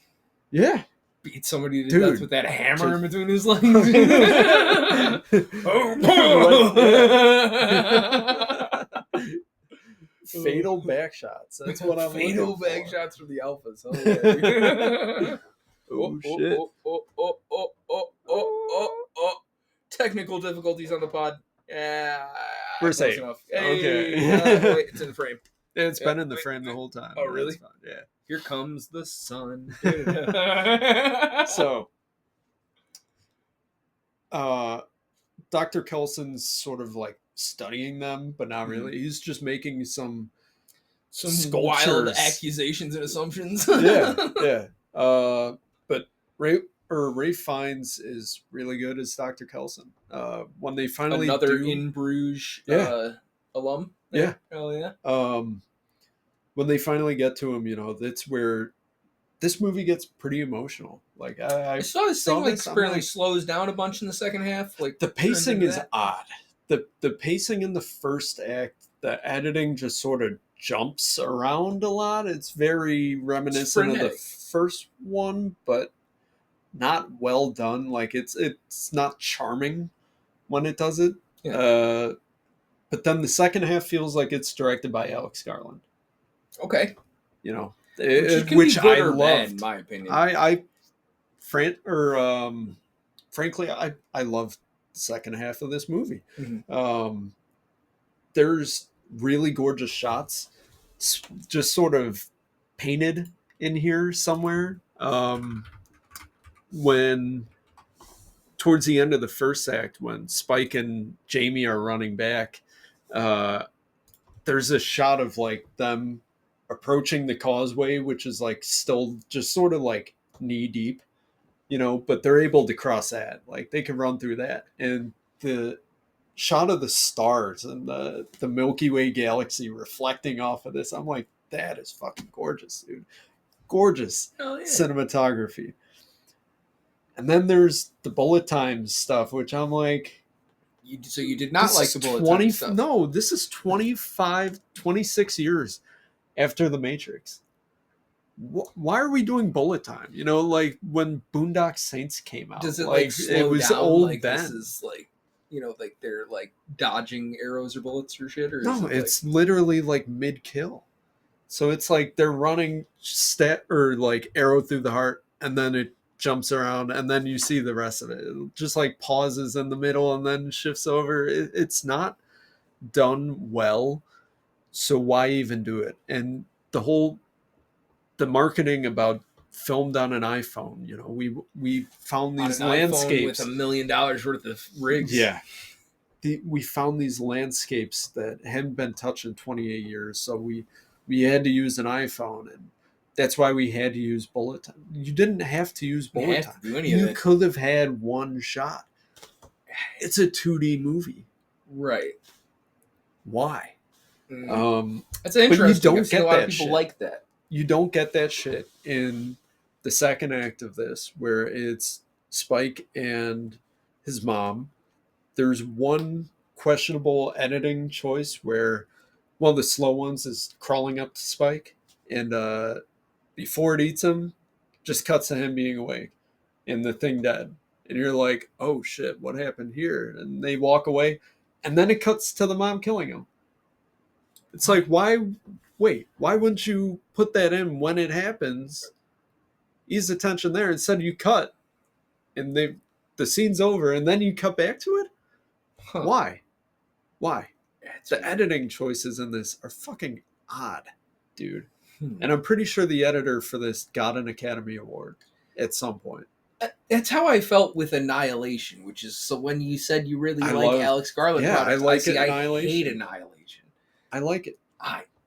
Yeah. Beat somebody to Dude. death with that hammer in between his legs? Fatal back shots. That's what I'm Fatal looking back for. shots from the alphas. Oh, yeah. Oh, shit. Oh. Technical difficulties on the pod. Yeah, We're close safe. enough. Okay. Hey, wait, it's in the frame. It's Yeah, been in the wait, frame the wait. whole time. Oh, really? That's fine. Yeah. Here comes the sun. So, Dr. Kelson's sort of like studying them, but not really. He's just making some wild sculptures. accusations and assumptions. Yeah. But Ray Fiennes is really good as Dr. Kelson. When they finally Another do, in Bruges alum. Yeah. Oh yeah. When they finally get to him, that's where this movie gets pretty emotional. Like I saw this thing like apparently slows down a bunch in the second half. Like the pacing into is that. odd. The pacing in the first act, the editing just sort of jumps around a lot. It's very reminiscent of the frenetic. first one, but not well done. Like it's not charming when it does it. Yeah. But then the second half feels like it's directed by Alex Garland. Okay. Which I bad, loved. in my opinion. Frankly, I loved the second half of this movie. Mm-hmm. There's really gorgeous shots, just sort of painted in here somewhere. When towards the end of the first act, when Spike and Jamie are running back, there's a shot of like them approaching the causeway, which is like still just sort of like knee deep, but they're able to cross that. Like they can run through that. And the shot of the stars and the Milky Way galaxy reflecting off of this, I'm like, that is fucking gorgeous, dude. Gorgeous cinematography. And then there's the bullet time stuff, which I'm like, so you did not like the bullet time stuff? No, this is 26 years after The Matrix. Why are we doing bullet time? Like when Boondock Saints came out. Does it like slow it was down? old Like then. this is like like they're like dodging arrows or bullets or shit? Or No, it's literally like mid kill. So it's like they're running or like arrow through the heart, and then it jumps around, and then you see the rest of it. It just like pauses in the middle and then shifts over. It's not done well. So why even do it? And the marketing about filmed on an iPhone, we found these landscapes with $1 million worth of rigs. Yeah. We found these landscapes that hadn't been touched in 28 years. So we had to use an iPhone, and that's why we had to use bullet time. You didn't have to use bullet time. You could have had one shot. It's a 2D movie. Right. Why? That's interesting. But you don't I've seen get a lot that of people shit. like that. You don't get that shit in the second act of this, where it's Spike and his mom. There's one questionable editing choice where one of the slow ones is crawling up to Spike, and before it eats him, just cuts to him being awake and the thing dead. And you're like, oh shit, what happened here? And they walk away, and then it cuts to the mom killing him. It's like, why wouldn't you put that in when it happens? Ease the tension there. Instead you cut, and the scene's over, and then you cut back to it? Huh. Why? The editing choices in this are fucking odd, dude. And I'm pretty sure the editor for this got an Academy Award at some point. That's how I felt with Annihilation, which is, so when you said you really Alex Garland, yeah, I like Annihilation. I hate Annihilation. I like it.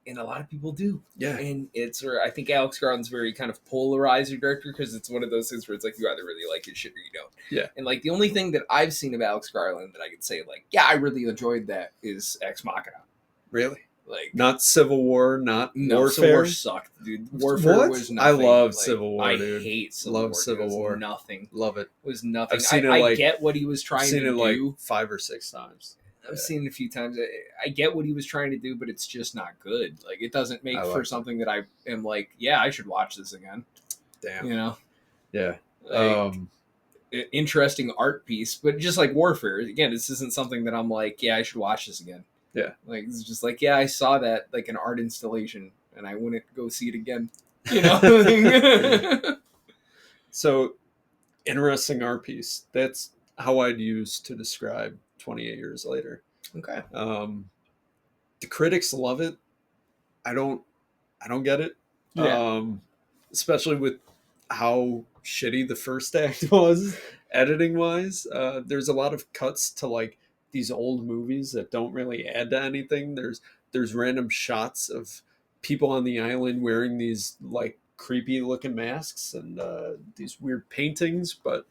And a lot of people do. Yeah. And I think Alex Garland's very kind of polarizing director, because it's one of those things where it's like you either really like his shit or you don't. Yeah. And like the only thing that I've seen of Alex Garland that I could say like, yeah, I really enjoyed that is Ex Machina. Really? Like, not Civil War, not no, Warfare. Civil War sucked, dude. Warfare was nothing. I love like, Civil War, dude. I hate Civil War. Civil War. Nothing. Love it. It was nothing. I've seen I get what he was trying to do. I've seen it like 5 or 6 times. I've seen it a few times. I get what he was trying to do, but it's just not good. Like, it doesn't make for something that I am like, yeah, I should watch this again. Damn. You know? Yeah. Like, interesting art piece, but just like Warfare, again, this isn't something that I'm like, yeah, I should watch this again. Yeah. Like, it's just like, yeah, I saw that, like, an art installation, and I wouldn't go see it again. You know? So, interesting art piece. That's how I'd use to describe 28 years later. Okay. The critics love it. I don't get it. Yeah. Especially with how shitty the first act was, editing wise. There's a lot of cuts to like these old movies that don't really add to anything. There's random shots of people on the island wearing these like creepy looking masks and these weird paintings, but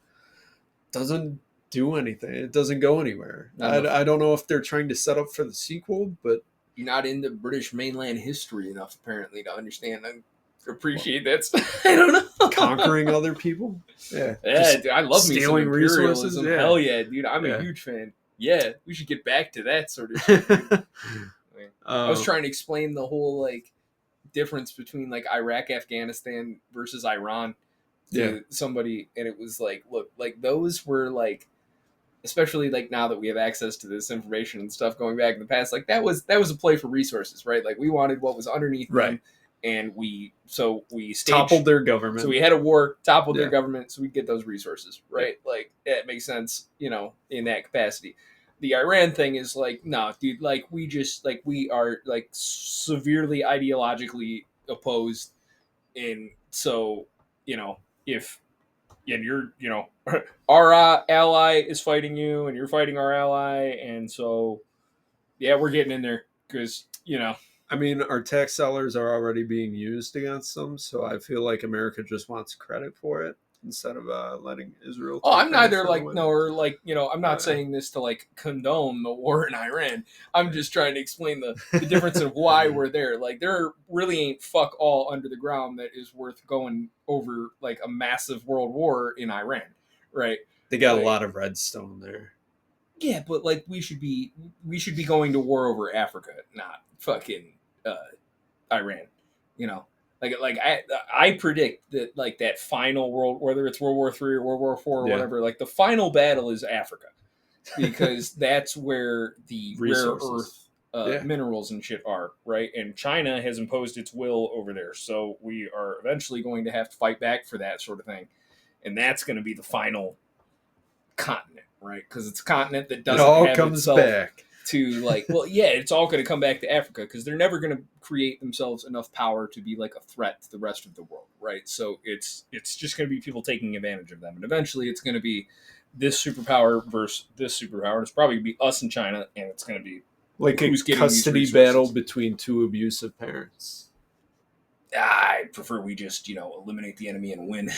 doesn't do anything. It doesn't go anywhere. I don't know if they're trying to set up for the sequel, but you're not into British mainland history enough apparently to understand and appreciate that stuff. I don't know. Conquering other people. Yeah. Dude, I love me some stealing resources. imperialism. Yeah. Hell yeah, dude. I'm a huge fan. Yeah, we should get back to that sort of shit. I was trying to explain the whole like difference between like Iraq, Afghanistan versus Iran to somebody, and it was like, look, like those were like, especially like now that we have access to this information and stuff going back in the past, like that was a play for resources, right? Like we wanted what was underneath them, and we staged, toppled their government. So we had a war, toppled their government, so we get those resources, right? Like it makes sense, you know, in that capacity. The Iran thing is like, no, dude, like we just like we are like severely ideologically opposed, and so you know if you're you know our ally is fighting you and you're fighting our ally, and so yeah, we're getting in there because you know. I mean, our tax dollars are already being used against them, so I feel like America just wants credit for it instead of letting Israel. Oh, I'm neither like no or like you know I'm not saying this to like condone the war in Iran. I'm just trying to explain the difference of why we're there. Like there really ain't fuck all under the ground that is worth going over like a massive world war in Iran, right? They got a lot of redstone there. Yeah, but like we should be going to war over Africa, not fucking Iran, you know. Like I predict that like that final world, whether it's World War III or World War IV or whatever, like the final battle is Africa, because that's where the resources. Rare earth minerals and shit are, right? And China has imposed its will over there, so we are eventually going to have to fight back for that sort of thing, and that's going to be the final continent, right? Because it's a continent that doesn't all have comes itself back. To like, well, yeah, it's all going to come back to Africa because they're never going to create themselves enough power to be like a threat to the rest of the world, right? So it's just going to be people taking advantage of them, and eventually it's going to be this superpower versus this superpower. It's probably going to be us and China, and it's going to be like a custody battle between two abusive parents. I prefer we just eliminate the enemy and win.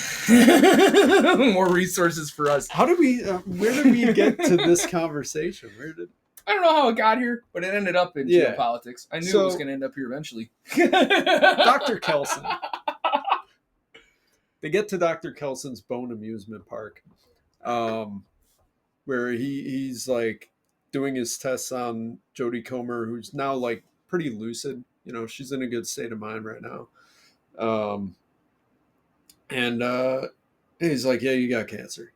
More resources for us. How did we? Where did we get to this conversation? I don't know how it got here, but it ended up in geopolitics. I knew it was going to end up here eventually. Dr. Kelson. They get to Dr. Kelson's Bone Amusement Park, where he's like doing his tests on Jodie Comer, who's now like pretty lucid. You know, she's in a good state of mind right now. And he's like, yeah, you got cancer.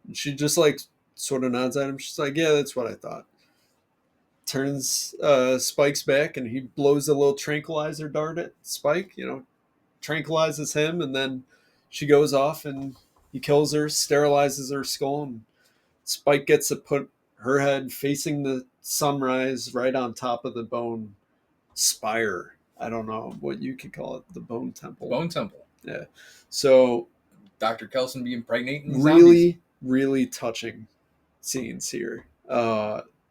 And she just like sort of nods at him. She's like, yeah, that's what I thought. Turns Spike's back, and he blows a little tranquilizer dart at Spike, tranquilizes him, and then she goes off and he kills her, sterilizes her skull, and Spike gets to put her head facing the sunrise right on top of the bone spire. I don't know what you could call it, the bone temple. Bone temple. Yeah. So Dr. Kelson be impregnating really, zombies. really touching scenes here.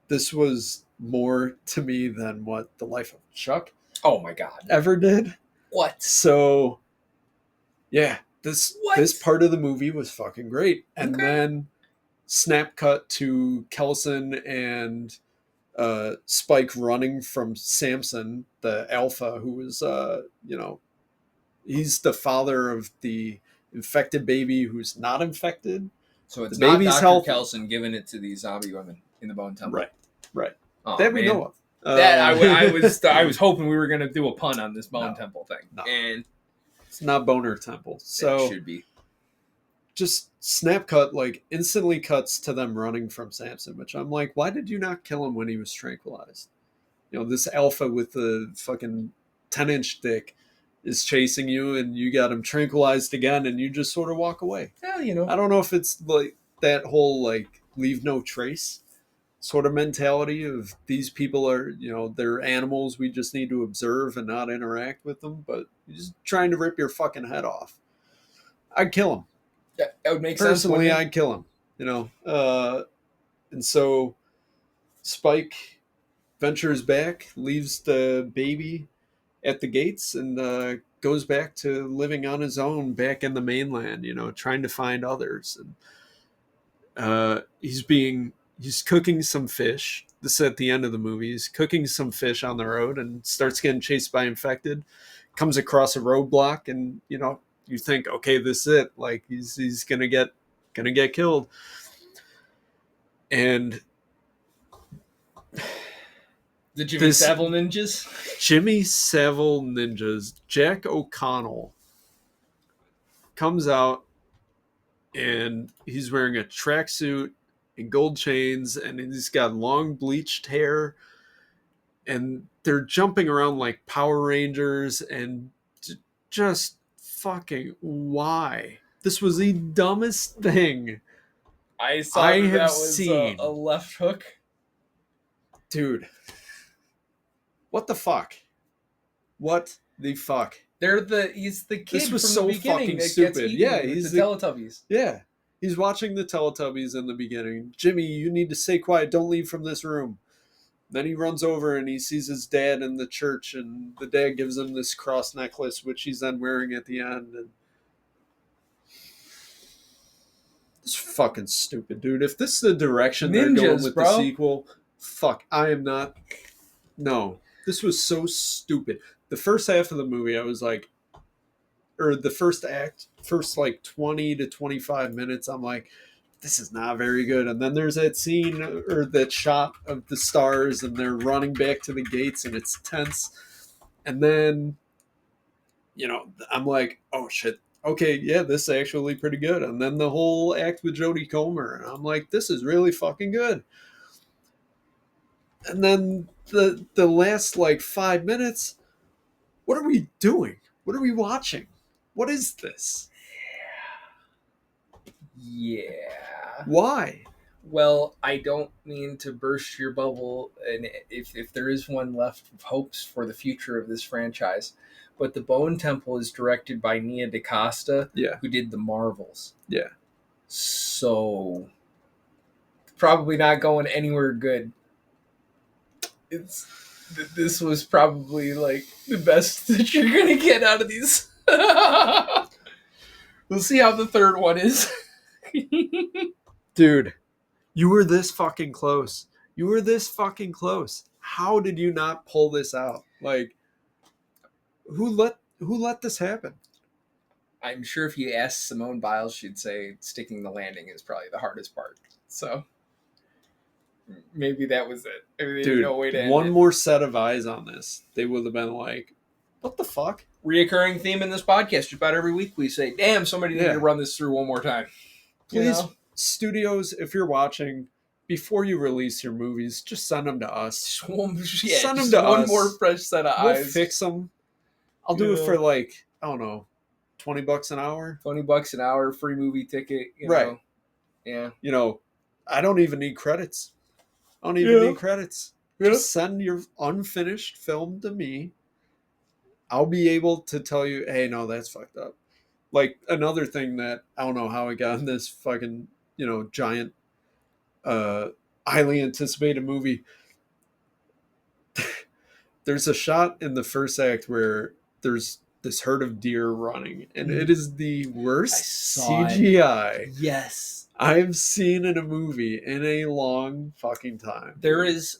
This was more to me than what The Life of Chuck Oh my god. ever did. What? So yeah, this part of the movie was fucking great. And then snap cut to Kelson and Spike running from Samson, the alpha, who was he's the father of the infected baby who's not infected. So it's the not baby's Dr. healthy. Kelson giving it to these zombie women in the bone temple. Right. Oh, That we man. know of. That I was hoping we were gonna do a pun on this bone temple thing. No. And It's not Boner Temple. So it should be. just snap cut, like instantly cuts to them running from Samson, which I'm like, why did you not kill him when he was tranquilized? This alpha with the fucking 10-inch dick is chasing you, and you got him tranquilized again, and you just sort of walk away. Well, I don't know if it's like that whole like leave no trace sort of mentality of these people are, they're animals. We just need to observe and not interact with them, but you're just trying to rip your fucking head off. I'd kill him. that would make sense. Personally, I'd kill him, and so Spike ventures back, leaves the baby at the gates, and goes back to living on his own back in the mainland, trying to find others. And he's cooking some fish. This is at the end of the movie. He's cooking some fish on the road and starts getting chased by infected. Comes across a roadblock, and you think, okay, this is it. Like he's gonna get killed. And the Jimmy Savile ninjas. Jimmy Savile ninjas. Jack O'Connell comes out, and he's wearing a tracksuit and gold chains, and he's got long bleached hair, and they're jumping around like Power Rangers, and just fucking why? This was the dumbest thing I saw I that have was seen. a left hook. Dude, what the fuck? What the fuck? He's the kid This was from so the beginning fucking that stupid. gets eaten Yeah, with he's the Teletubbies. Yeah. He's watching the Teletubbies in the beginning. Jimmy, you need to stay quiet. Don't leave from this room. Then he runs over and he sees his dad in the church, and the dad gives him this cross necklace, which he's then wearing at the end. And it's fucking stupid, dude. If this is the direction they're going with the sequel, fuck, I am not. No, this was so stupid. The first half of the movie, I was like, or the first act, first like 20 to 25 minutes, I'm like, this is not very good. And then there's that scene or that shot of the stars, and they're running back to the gates, and it's tense. And then, I'm like, oh shit, okay, yeah, this is actually pretty good. And then the whole act with Jodie Comer, and I'm like, this is really fucking good. And then the last like 5 minutes, what are we doing? What are we watching? What is this? Yeah. Why? Well, I don't mean to burst your bubble, and if there is one left of hopes for the future of this franchise, but the Bone Temple is directed by Nia DaCosta, who did The Marvels. Yeah. So, probably not going anywhere good. This was probably like the best that you're gonna get out of these. We'll see how the third one is. Dude, you were this fucking close. You were this fucking close. How did you not pull this out? Like, who let this happen? I'm sure if you asked Simone Biles, she'd say sticking the landing is probably the hardest part. So maybe that was it. I mean, dude, no way to end one it. more set of eyes on this, they would have been like, what the fuck? Reoccurring theme in this podcast. Just about every week we say, damn, somebody needed to run this through one more time. Please studios, if you're watching, before you release your movies, just send them to us. Send them to one us. more fresh set of We'll eyes. fix them. I'll do it for like, I don't know, $20 an hour. $20 an hour, free movie ticket. You know. Yeah. You know, I don't even need credits. I don't even need credits. Yeah. Just send your unfinished film to me. I'll be able to tell you, hey, no, that's fucked up. Like, another thing that I don't know how I got in this fucking, giant, highly anticipated movie. There's a shot in the first act where there's this herd of deer running, and it is the worst CGI I've seen in a movie in a long fucking time. There is,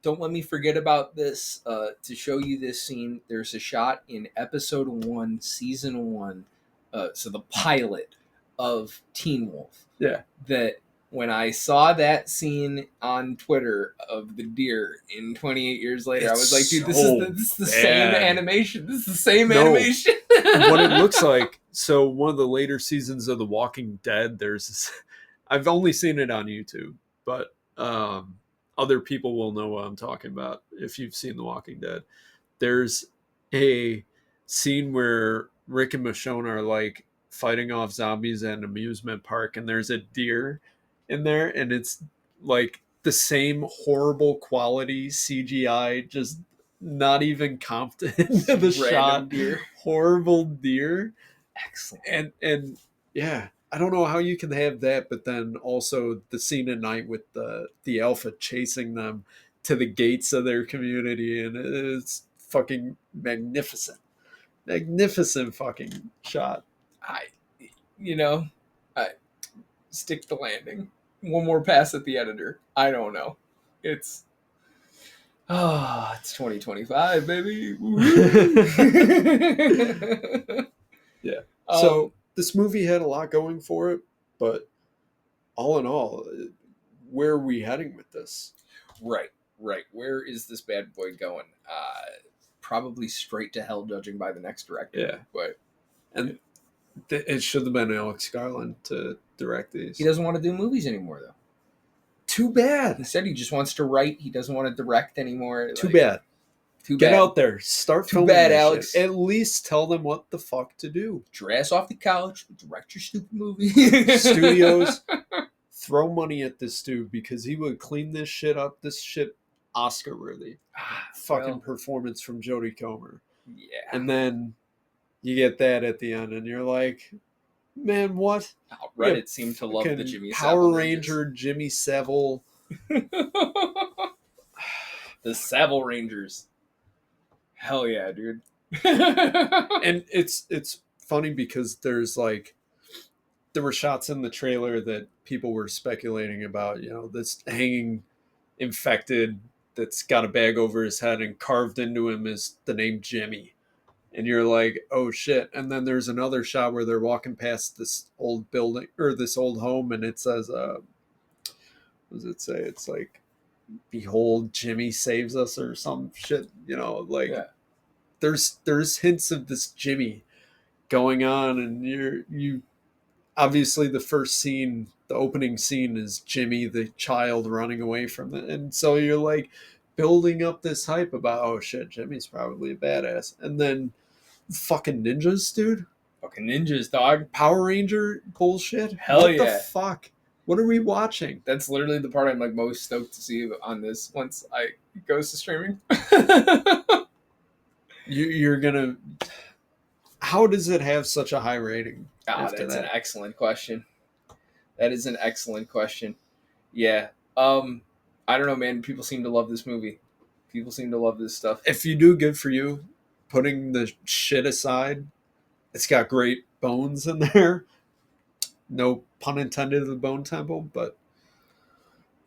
don't let me forget about this, to show you this scene. There's a shot in episode 1, season 1, so the pilot of Teen Wolf. Yeah. That when I saw that scene on Twitter of the deer in 28 years later, I was like, dude, this is the same animation. This is the same animation. What it looks like, so one of the later seasons of The Walking Dead, there's this, I've only seen it on YouTube, but other people will know what I'm talking about if you've seen The Walking Dead. There's a scene where Rick and Michonne are like fighting off zombies at an amusement park, and there's a deer in there, and it's like the same horrible quality CGI, just not even comped into the shot. Deer. Horrible deer. Excellent. And yeah, I don't know how you can have that, but then also the scene at night with the alpha chasing them to the gates of their community, and it's fucking magnificent. Magnificent fucking shot. I stick the landing. One more pass at the editor. I don't know. It's 2025, baby. Yeah. So this movie had a lot going for it, but all in all, where are we heading with this? Right. Where is this bad boy going? Probably straight to hell, judging by the next director. Yeah. But it should have been Alex Garland to direct these. He doesn't want to do movies anymore, though. Too bad. He said he just wants to write. He doesn't want to direct anymore. Too bad. Get out there. Start filming. Too bad, Alex. Shit. At least tell them what the fuck to do. Get your ass off the couch. Direct your stupid movie. Studios, throw money at this dude because he would clean this shit up. This shit Oscar worthy. Fucking performance from Jodie Comer. Yeah. And then you get that at the end, and you're like, man, what? Reddit seemed to love the Jimmy Power Savile Ranger, Jimmy Savile. The Savile Rangers. Hell yeah, dude. And it's funny because there were shots in the trailer that people were speculating about, this hanging infected that's got a bag over his head, and carved into him is the name Jimmy. And you're like, oh shit. And then there's another shot where they're walking past this old building or this old home, and it says, what does it say? It's like, behold, Jimmy saves us or some shit, There's hints of this Jimmy going on, and you obviously the first scene, the opening scene is Jimmy, the child, running away from it. And so you're like building up this hype about, oh shit, Jimmy's probably a badass. And then fucking ninjas, dude. Fucking ninjas, dog. Power Ranger bullshit. Hell what yeah. The fuck? What are we watching? That's literally the part I'm like most stoked to see on this once it goes to streaming. You're gonna. How does it have such a high rating? That's an excellent question. That is an excellent question. Yeah. I don't know, man. People seem to love this movie. People seem to love this stuff. If you do, good for you. Putting the shit aside, it's got great bones in there. No pun intended of the Bone Temple, but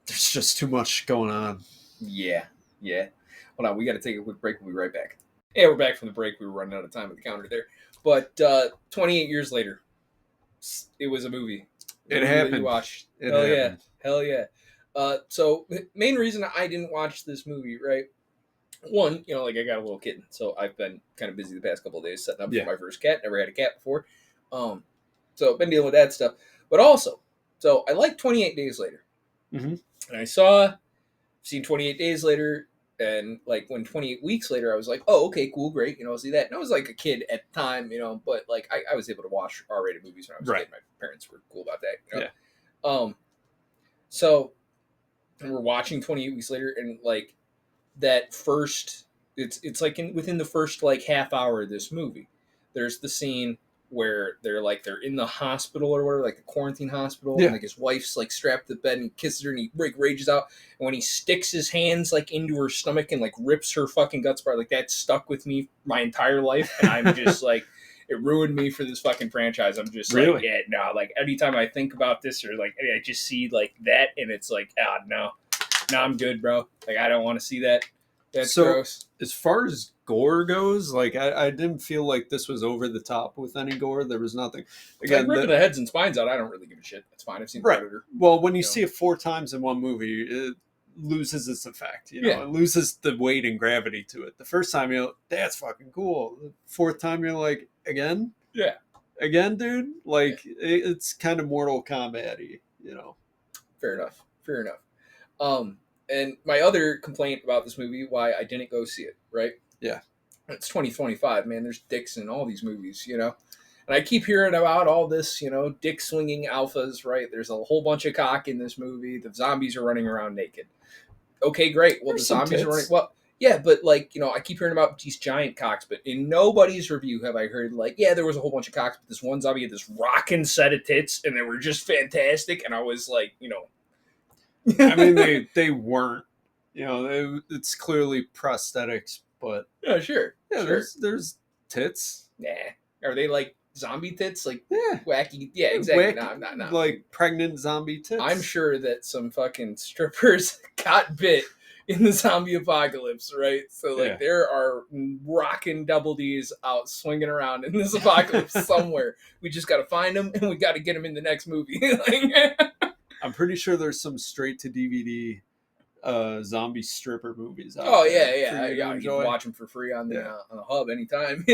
there's just too much going on. Yeah. Hold on, we got to take a quick break. We'll be right back. Yeah, we're back from the break. We were running out of time at the counter there. But 28 years later, it was a movie. It happened. You watched. Happened. Hell yeah. So the main reason I didn't watch this movie, right? One, I got a little kitten, so I've been kind of busy the past couple of days setting up for my first cat. Never had a cat before. So I've been dealing with that stuff. But also, So I like 28 Days Later. Mhm. And seen 28 Days Later, and like when 28 Weeks Later, I was like, oh, okay, cool, great, I'll see that. And I was like a kid at the time, but like I was able to watch R-rated movies when I was a kid. My parents were cool about that. Yeah. So we're watching 28 Weeks Later, and like that first, it's like within the first like half hour of this movie, there's the scene where they're in the hospital or whatever, like the quarantine hospital, and like his wife's like strapped to the bed and he kisses her and he like rages out, and when he sticks his hands like into her stomach and like rips her fucking guts apart, like that stuck with me my entire life, and I'm just like, it ruined me for this fucking franchise. I'm just Really? like, yeah, no, like anytime I think about this or like I just see like that, and it's like, no, I'm good, bro. Like I don't want to see that. That's gross. As far as gore goes, like I didn't feel like this was over the top with any gore. There was nothing. Again, like ripping the heads and spines out, I don't really give a shit. That's fine. I've seen Predator. Well, when you see it 4 times in one movie, it loses its effect. It loses the weight and gravity to it. The first time you're like, that's fucking cool. The 4th time you're like, again? Yeah. Again, dude? Like it's kind of Mortal Kombat-y, Fair enough. And my other complaint about this movie, why I didn't go see it, right? Yeah. It's 2025, man. There's dicks in all these movies, And I keep hearing about all this, dick swinging alphas, right? There's a whole bunch of cock in this movie. The zombies are running around naked. Okay, great. Well, There's the zombies are running. Well, yeah, but like, I keep hearing about these giant cocks, but in nobody's review have I heard like, yeah, there was a whole bunch of cocks, but this one zombie had this rocking set of tits, and they were just fantastic. And I was like, I mean, they weren't. It's clearly prosthetics, but yeah, sure. Yeah, sure. There's tits. Nah, are they like zombie tits? Like wacky? Yeah, exactly. No. Like pregnant zombie tits. I'm sure that some fucking strippers got bit in the zombie apocalypse, right? So like there are rocking double D's out swinging around in this apocalypse somewhere. We just got to find them, and we got to get them in the next movie. I'm pretty sure there's some straight to DVD zombie stripper movies out there. You can watch them for free on the hub anytime.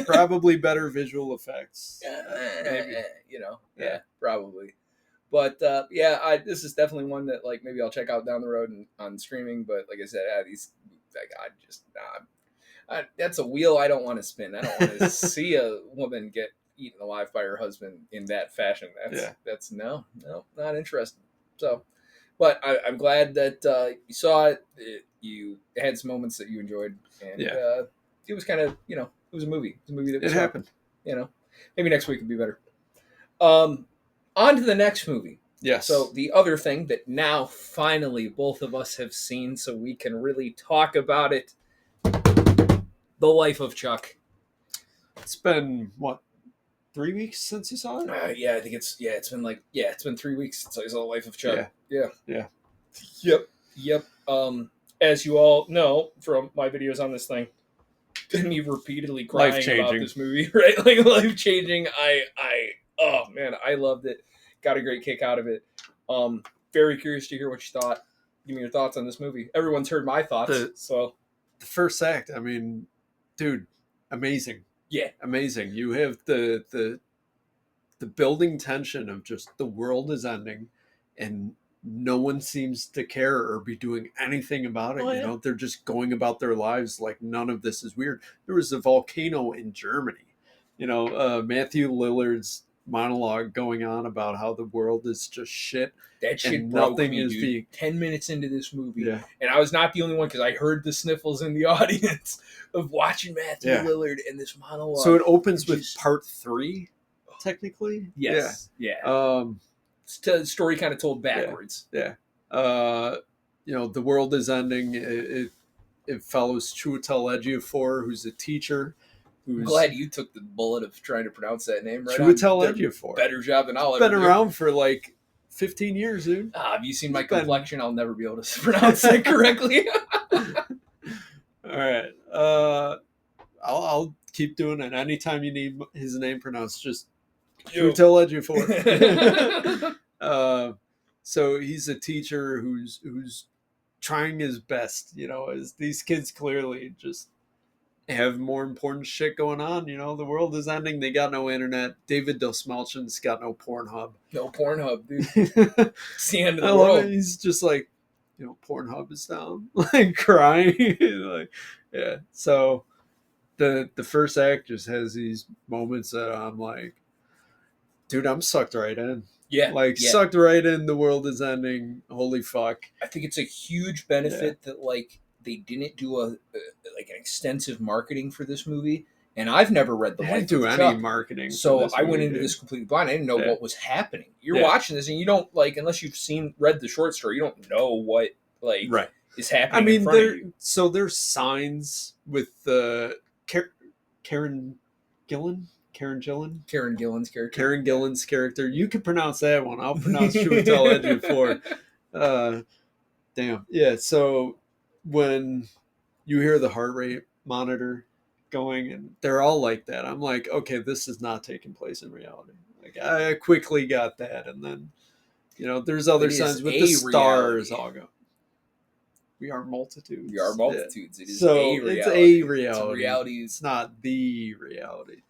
Probably better visual effects. Maybe. Probably. But this is definitely one that like maybe I'll check out down the road on streaming. But like I said, that's a wheel I don't want to spin. I don't want to see a woman get eaten alive by her husband in that fashion. That's no, not interested. So, but I'm glad that you saw it. You had some moments that you enjoyed, and it was kind of it was a movie. It was a movie that happened. Maybe next week would be better. On to the next movie. Yes. So the other thing that now finally both of us have seen, so we can really talk about it. The Life of Chuck. It's been what? 3 weeks since you saw it? I think it's been 3 weeks since I saw The Life of Chuck. Yeah. Yep. As you all know from my videos on this thing, me repeatedly crying about this movie, right? Like life-changing. Oh man, I loved it. Got a great kick out of it. Very curious to hear what you thought. Give me your thoughts on this movie. Everyone's heard my thoughts. The first act, I mean, dude, amazing. Yeah, amazing. You have the building tension of just the world is ending, and no one seems to care or be doing anything about it. They're just going about their lives like none of this is weird. There was a volcano in Germany. Matthew Lillard's monologue going on about how the world is just shit. That shit broke me, dude. 10 minutes into this movie, and I was not the only one because I heard the sniffles in the audience of watching Matthew Lillard in this monologue. So it opens with part 3, technically. Yes. Yeah. It's the story kind of told backwards. Yeah. The world is ending. It follows Chiwetel Ejiofor, who's a teacher. I'm glad you took the bullet of trying to pronounce that name right. Chiwetel Ejiofor. Better job than I'll ever do. Been around for like 15 years, dude. Have you seen my complexion? I'll never be able to pronounce it correctly. All right. I'll keep doing it. Anytime you need his name pronounced, just Chiwetel Ejiofor. So he's a teacher who's trying his best, as these kids clearly just have more important shit going on. You know, the world is ending. They got no internet. David Dastmalchian's got no Pornhub. No Pornhub, dude. I It's the end of the love world. it. He's just like, you know, Pornhub is down, like crying. Like, yeah. So the first act just has these moments that I'm like, dude, I'm sucked right in. Yeah. Like, yeah. sucked right in. The world is ending. Holy fuck. I think it's a huge benefit that like they didn't do an extensive marketing for this movie, and I've never read the They Life didn't of do any Chuck, marketing. so for this I went movie, into dude. this completely blind. I didn't know what was happening. You're Yeah. watching this, and you don't like unless you've read the short story. You don't know what Right. is happening. I mean, in front of you. so there's signs with Karen Gillan. Karen Gillan's character. Karen Gillan's character. You can pronounce that one. I'll pronounce Chiwetel Ejiofor. Damn. Yeah. So when you hear the heart rate monitor going, and they're all like that, I'm like, okay, this is not taking place in reality. Like, I quickly got that, and then, you know, there's other It signs is with a the stars reality. all go. We are multitudes. We are multitudes. Yeah. It is So a reality. it's a reality. It's a reality. It's not the reality.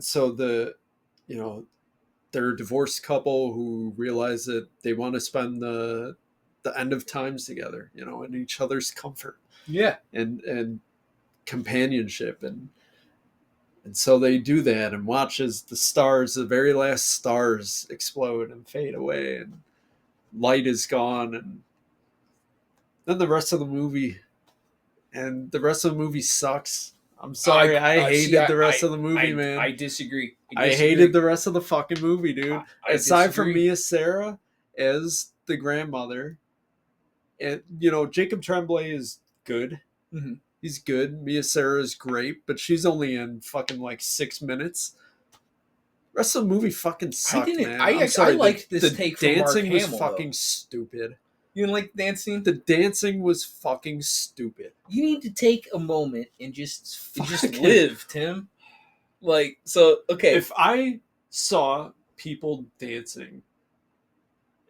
So they're a divorced couple who realize that they want to spend the end of times together, you know, in each other's comfort. Yeah. And companionship, and so they do that and watch as the very last stars explode and fade away, and light is gone, and then the rest of the movie sucks. I'm sorry, I hated the rest of the movie, man. I disagree. I hated the rest of the fucking movie, dude. Aside from disagree. Mia Sarah as the grandmother, and you know, Jacob Tremblay is good. Mm-hmm. He's good. Mia Sarah is great, but she's only in fucking like 6 minutes. The rest of the movie fucking sucked, man. I'm sorry. I liked this the take from Mark dancing was Hamill, fucking though. stupid. You didn't like the dancing? The dancing was fucking stupid. You need to take a moment and just Fucking- live, Tim. Like, so, okay. If I saw people dancing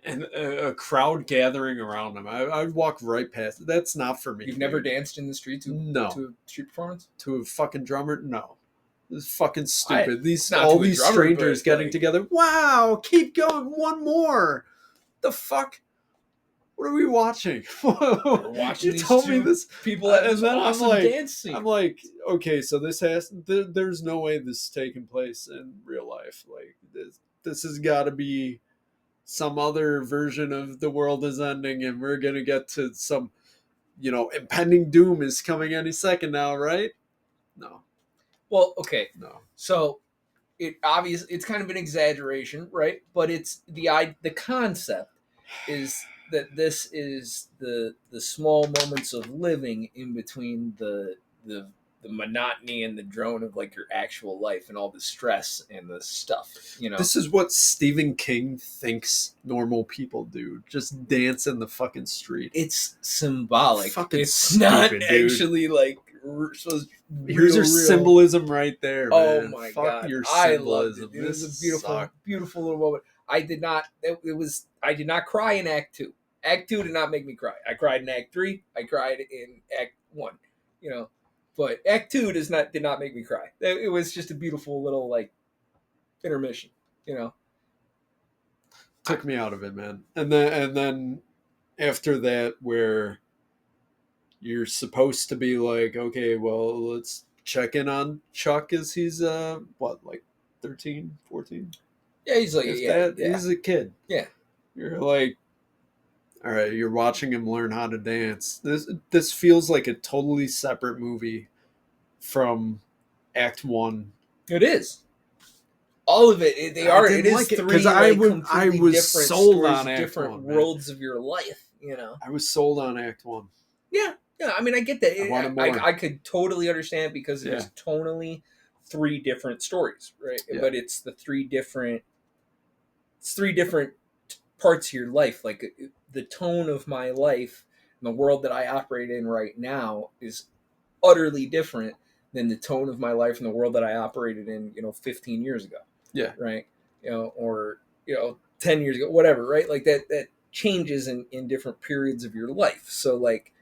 and a crowd gathering around them, I'd walk right past it. That's not for me. You've never danced in the street to a street performance? To a fucking drummer? No. This is fucking stupid. not all to a these drummer, strangers but, getting like- together. Wow, keep going. One more. The fuck? What are we watching? We're watching You these told me two this. people at this and then awesome I'm like, dance scene. I'm like, okay, so there's no way this is taking place in real life. Like, this has got to be some other version of the world is ending, and we're gonna get to some, you know, impending doom is coming any second now, right? No, Well, okay. no. So it's kind of an exaggeration, right? But it's the concept is that this is the small moments of living in between the monotony and the drone of like your actual life and all the stress and the stuff, you know. This is what Stephen King thinks normal people do. Just dance in the fucking street. It's symbolic. Fucking it's stupid, not dude. actually like Here's your symbolism right there, Oh man. my Fuck god, your I loved symbolism. it. It was This a beautiful, sucked. beautiful little moment. I did not cry in Act 2. Act 2 did not make me cry. I cried in Act 3. I cried in Act 1. You know, but Act 2 did not make me cry. It was just a beautiful little like intermission. You know, Took me out of it, man. And then after that, where you're supposed to be like, okay, well, let's check in on Chuck as he's like 13, 14? yeah, he's like He's a kid. Yeah. You're like, all right, you're watching him learn how to dance. This feels like a totally separate movie from Act 1. It is. All of it. It is like it, three 'cause like, I completely was different sold stories, on Act different 1, man. worlds of your life. You know. I was sold on Act 1. Yeah. I mean, I get that. I wanted more. I could totally understand it because Yeah. it's tonally 3 different stories, right? Yeah. But it's the 3 different. It's 3 different parts of your life. Like the tone of my life and the world that I operate in right now is utterly different than the tone of my life and the world that I operated in, 15 years ago. Yeah. Right. Or 10 years ago, whatever. Right. Like that changes in different periods of your life. So like,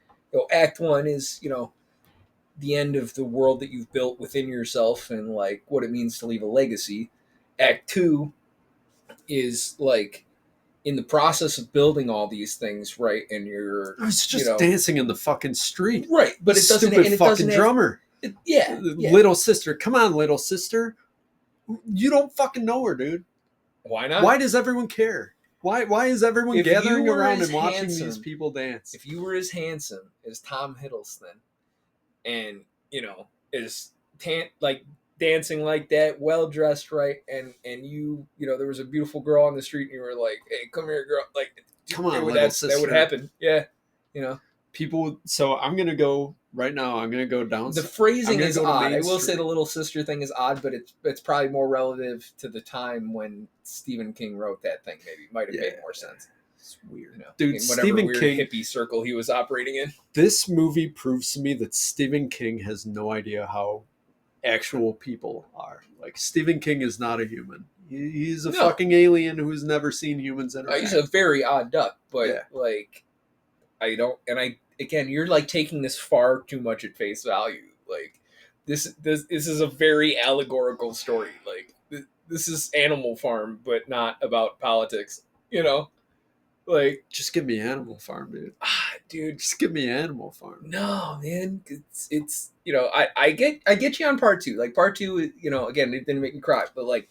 Act 1 is, the end of the world that you've built within yourself and like what it means to leave a legacy. Act 2 is like in the process of building all these things, right? And you're It's just dancing in the fucking street. Right, but it doesn't. Stupid And it fucking doesn't drummer. Yeah. Little sister. Come on, little sister. You don't fucking know her, dude. Why not? Why does everyone care? Why is everyone gathering around and watching handsome, these people dance? If you were as handsome as Tom Hiddleston and, is like dancing like that, well dressed, right? And you there was a beautiful girl on the street and you were like, hey, come here, girl. Like, come on, little sister. That would happen. Yeah. People, so I'm going to go right now. I'm going to go down. The phrasing is odd. I will say the little sister thing is odd, but it's probably more relative to the time when Stephen King wrote that thing. Maybe it might have made more sense. It's weird. Dude, in Stephen weird King hippie circle he was operating in. This movie proves to me that Stephen King has no idea how actual people are. Like, Stephen King is not a human. He's a fucking alien who's never seen humans interact. He's a very odd duck, but like, again, you're like taking this far too much at face value. Like, this is a very allegorical story. Like, this is Animal Farm, but not about politics. Like, just give me Animal Farm, dude. Dude, just give me Animal Farm. No, man, it's I get you on part 2. Like, part 2, again, it didn't make me cry, but like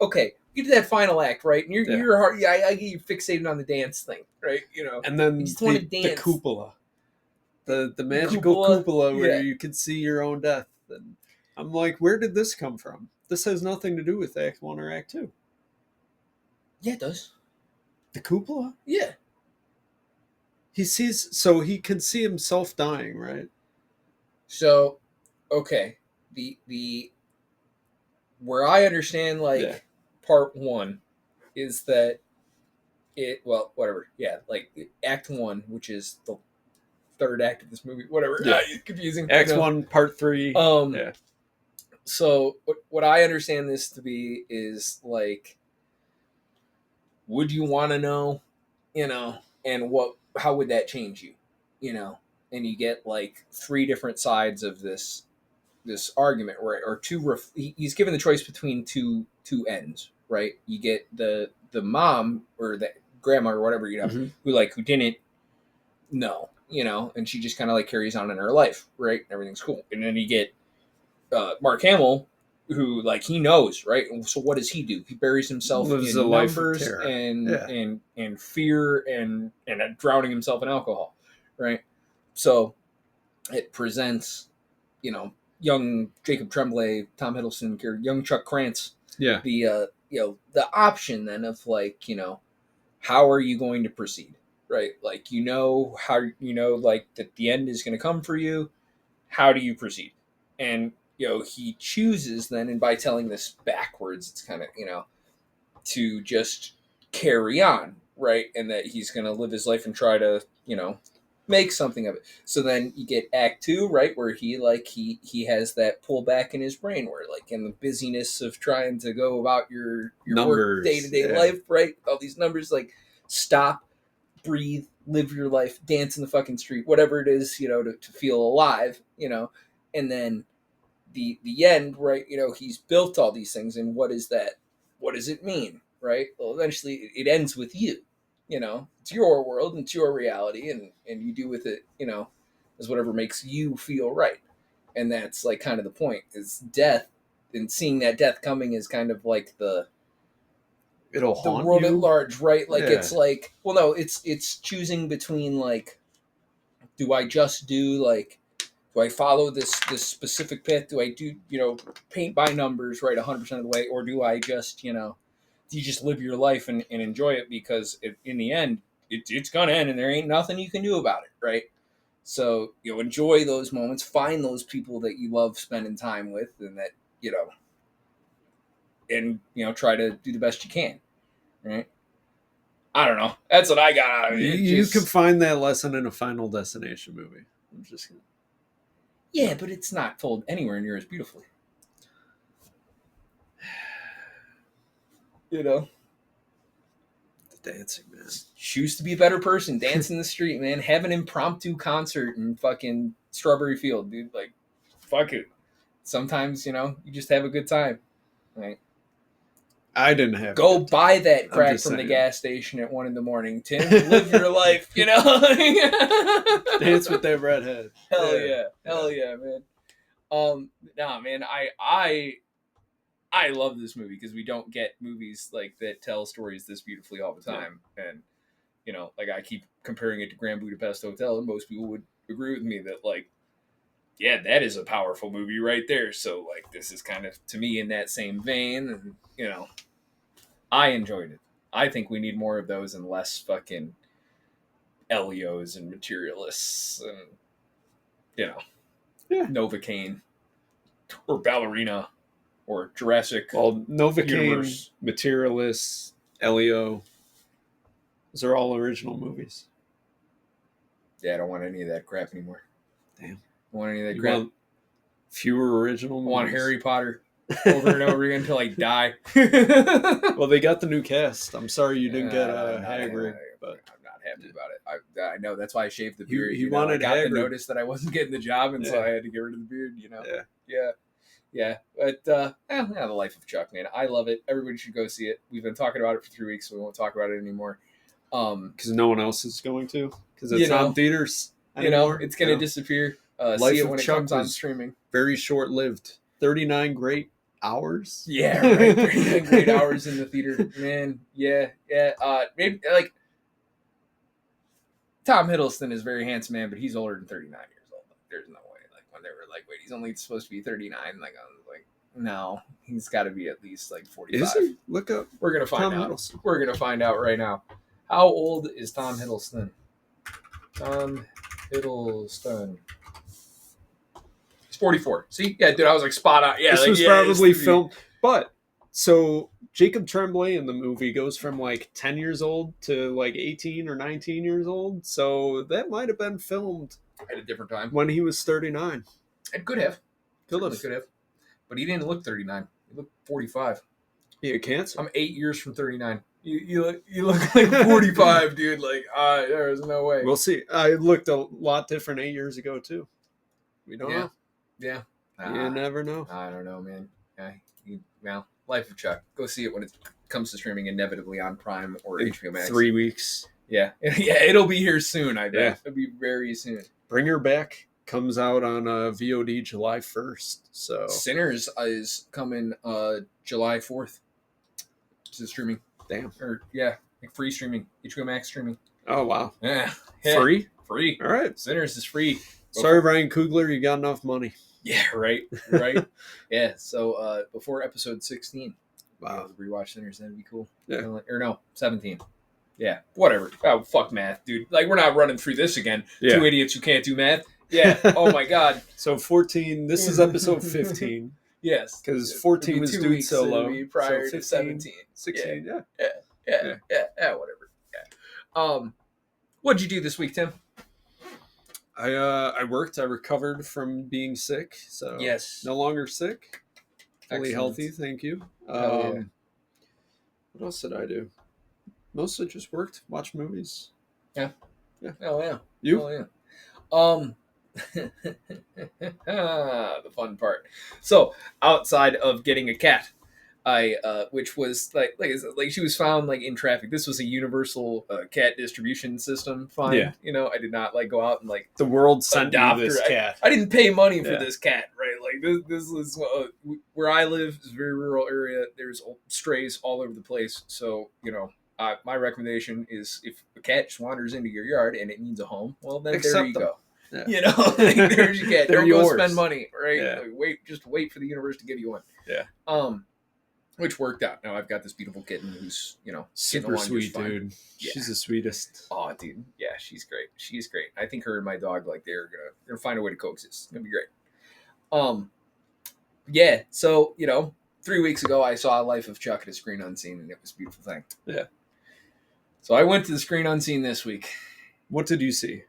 okay, you did that final act, right? And you're hard. Yeah, I get you fixated on the dance thing, right? And then the cupola, the magical cupola where you can see your own death. And I'm like, where did this come from? This has nothing to do with Act 1 or Act 2. Yeah, it does. The cupola? Yeah. He can see himself dying, right? So, okay, the where I understand part 1 is that Act 1, which is the third act of this movie, whatever. Yeah, confusing. Act 1, part 3. Yeah. So what I understand this to be is like, would you want to know, and how would that change you, and you get like 3 different sides of this argument, right? Or he's given the choice between two ends, right? You get the mom or the grandma or whatever, who didn't know, and she just kind of like carries on in her life, right? Everything's cool. And then you get Mark Hamill, who like he knows, right? So what does he do? He buries himself in numbers and fear and drowning himself in alcohol, right? So it presents, young Jacob Tremblay, Tom Hiddleston, young Chuck Krantz, the option then of like, how are you going to proceed, right? Like, how like that the end is going to come for you. How do you proceed? And he chooses then, and by telling this backwards, it's kind of, to just carry on, right? And that he's going to live his life and try to, make something of it. So then you get Act 2, right, where he has that pullback in his brain, where like in the busyness of trying to go about your work, day-to-day life, right? All these numbers, like, stop, breathe, live your life, dance in the fucking street, whatever it is, to feel alive, and then the end, right? He's built all these things, and what is that? What does it mean, right? Well, eventually it ends with you. It's your world and it's your reality, and you do with it, as whatever makes you feel right. And that's like kind of the point, is death, and seeing that death coming is kind of like it'll haunt the world you at large, right? Like, it's like, well, no, it's choosing between like, do I just do like, do I follow this specific path? Do I do, paint by numbers, right, 100% of the way? Or do I just, you just live your life and enjoy it, because in the end, it's going to end and there ain't nothing you can do about it, right? So, enjoy those moments, find those people that you love spending time with, and that, and, try to do the best you can, right? I don't know. That's what I got out of it. You can find that lesson in a Final Destination movie. I'm just gonna... Yeah, but it's not told anywhere near as beautifully. The Dancing, man. Choose to be a better person. Dance in the street, man. Have an impromptu concert in fucking Strawberry Field, dude. Like, fuck it. Sometimes, you just have a good time. Right? I didn't have. Go buy that crack from the saying. gas station at 1 a.m, Tim. Live your life, Dance with that redhead. Hell yeah, man. Nah, man. I love this movie because we don't get movies like that tell stories this beautifully all the time, and like I keep comparing it to Grand Budapest Hotel, and most people would agree with me that like, yeah, that is a powerful movie right there. So like, this is kind of to me in that same vein, and I enjoyed it. I think we need more of those and less fucking Elios and materialists and Novocaine or Ballerina. Or Jurassic. Well, Novocaine, Universe. Materialists, Elio. Those are all original movies. Yeah, I don't want any of that crap anymore. Damn. I want any of that You crap. want fewer original I movies? want Harry Potter over and over again until I die. Well, they got the new cast. I'm sorry you didn't get Hagrid, but I'm not happy about it. I know that's why I shaved the beard. He wanted I got Hagrid. the notice that I wasn't getting the job, and so I had to get rid of the beard. Yeah. But the Life of Chuck, man, I love it. Everybody should go see it. We've been talking about it for 3 weeks, so we won't talk about it anymore. Because no one else is going to. Because it's not in theaters anymore. It's going to disappear. Life See it of when Chuck it comes on was streaming. Very short-lived. 39 great hours. Yeah, right. 39 great hours in the theater, man. Yeah. Maybe like Tom Hiddleston is a very handsome man, but he's older than 39 years old. There's no way. Like when they were like, wait, he's only supposed to be 39. Like I was like, no, he's got to be at least like 45. Is he? Look up. We're gonna find Tom out. Hiddleston. We're gonna find out right now. How old is Tom Hiddleston? Tom Hiddleston. He's 44. See? Yeah, dude, I was like spot on. Yeah, this like, was yeah, probably it's- filmed. But, so, Jacob Tremblay in the movie goes from like 10 years old to like 18 or 19 years old. So that might have been filmed at a different time. when he was 39. It could have. Could Could have. But he didn't look 39. He looked 45. He had cancer. I'm 8 years from 39. You look like 45, dude. Like, there's no way. We'll see. I looked a lot different 8 years ago, too. We don't know. Yeah. You never know. I don't know, man. Yeah, Life of Chuck. Go see it when it comes to streaming, inevitably on Prime or HBO Max. 3 weeks. Yeah, it'll be here soon. I bet it'll be very soon. Bring Her Back comes out on VOD July 1st. So Sinners is coming July 4th to streaming. Damn. Or like free streaming, HBO Max streaming. Oh wow. Yeah. Free. All right. Sinners is free. Sorry, Ryan Coogler, you got enough money. Yeah, right. Yeah. So before episode 16, Wow. rewatch Sinners. That'd be cool. Yeah. Or no, 17. Yeah. Whatever. Oh, fuck math, dude. Like we're not running through this again. Yeah. Two idiots who can't do math. Yeah. Oh my God. So 14. This is episode 15. Yes. Because 14 was Dude Solo. Prior so 15, to 17. 16. Yeah. Whatever. Yeah. What'd you do this week, Tim? I worked. I recovered from being sick. So Yes. no longer sick. Fully Excellent. healthy. Thank you. Hell yeah. What else did I do? Mostly just worked. Watched movies. Oh yeah. You? Oh yeah. The fun part. So outside of getting a cat, I which was like she was found like in traffic. This was a universal cat distribution system find. Yeah. I did not like go out and like The world sent you adopt this her. cat. I didn't pay money for Yeah. this cat, right? Like this was where I live is a very rural area. There's strays all over the place. So my recommendation is if a cat just wanders into your yard and it needs a home, well then there you Accept them. go. Yeah. Like, there's your cat. They're Don't yours. go spend money, right? Yeah. Like, wait for the universe to give you one. Yeah. Which worked out. Now I've got this beautiful kitten who's getting Super along just sweet, fine. dude. Yeah. She's the sweetest. Oh, dude, yeah, she's great. She's great. I think her and my dog, like, they're gonna find a way to coexist. It's gonna be great. Yeah. So 3 weeks ago, I saw Life of Chuck at a screen unseen, and it was a beautiful thing. Yeah. So I went to the screen unseen this week. What did you see?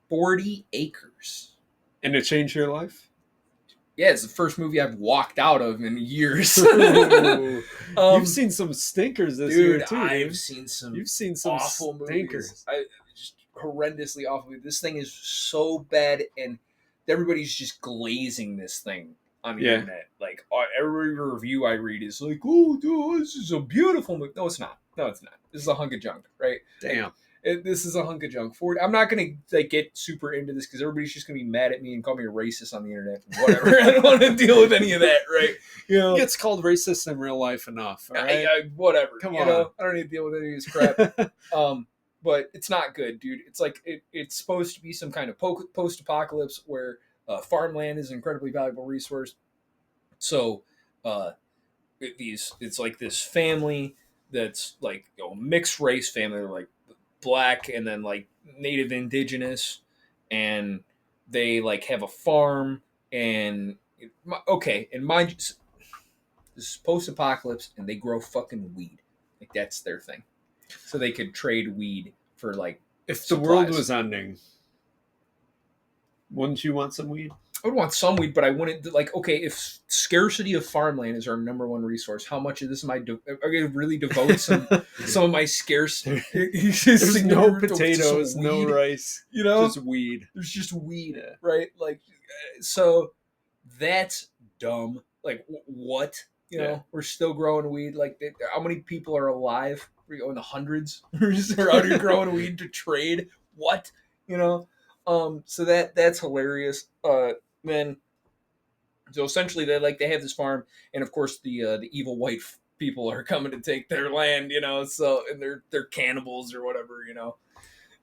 40 acres. And it changed your life? Yeah, it's the first movie I've walked out of in years. You've seen some stinkers this year too. I've seen some. You've seen some awful stinkers. movies. Just horrendously awful. This thing is so bad, and everybody's just glazing this thing on the internet. Like every review I read is like, "Oh, dude, this is a beautiful movie." No, it's not. No, it's not. This is a hunk of junk, right? Damn. This is a hunk of junk. I'm not gonna like get super into this because everybody's just gonna be mad at me and call me a racist on the internet. Whatever. I don't want to deal with any of that, right? You know, He gets called racist in real life enough. All right? whatever. Come on. I don't need to deal with any of this crap. But it's not good, dude. It's like it's supposed to be some kind of post-apocalypse where farmland is an incredibly valuable resource. So it's like this family that's like mixed race family. They're like black and then like native indigenous, and they like have a farm and mind you, this is post-apocalypse and they grow fucking weed. Like that's their thing. So they could trade weed for like if supplies. the world was ending, wouldn't you want some weed? I would want some weed, but I wouldn't like. Okay, if scarcity of farmland is our number one resource, how much of this am I? Are going to really devote some of my scarce? There's no potatoes, no rice. You know, just weed. There's just weed, right? Like, so that's dumb. Like, what? You know, we're still growing weed. Like, how many people are alive? We're going to hundreds. We're just out here growing weed to trade. What? You know. So that's hilarious. Then, so essentially they have this farm, and of course the evil white people are coming to take their land, you know. So and they're cannibals or whatever, you know.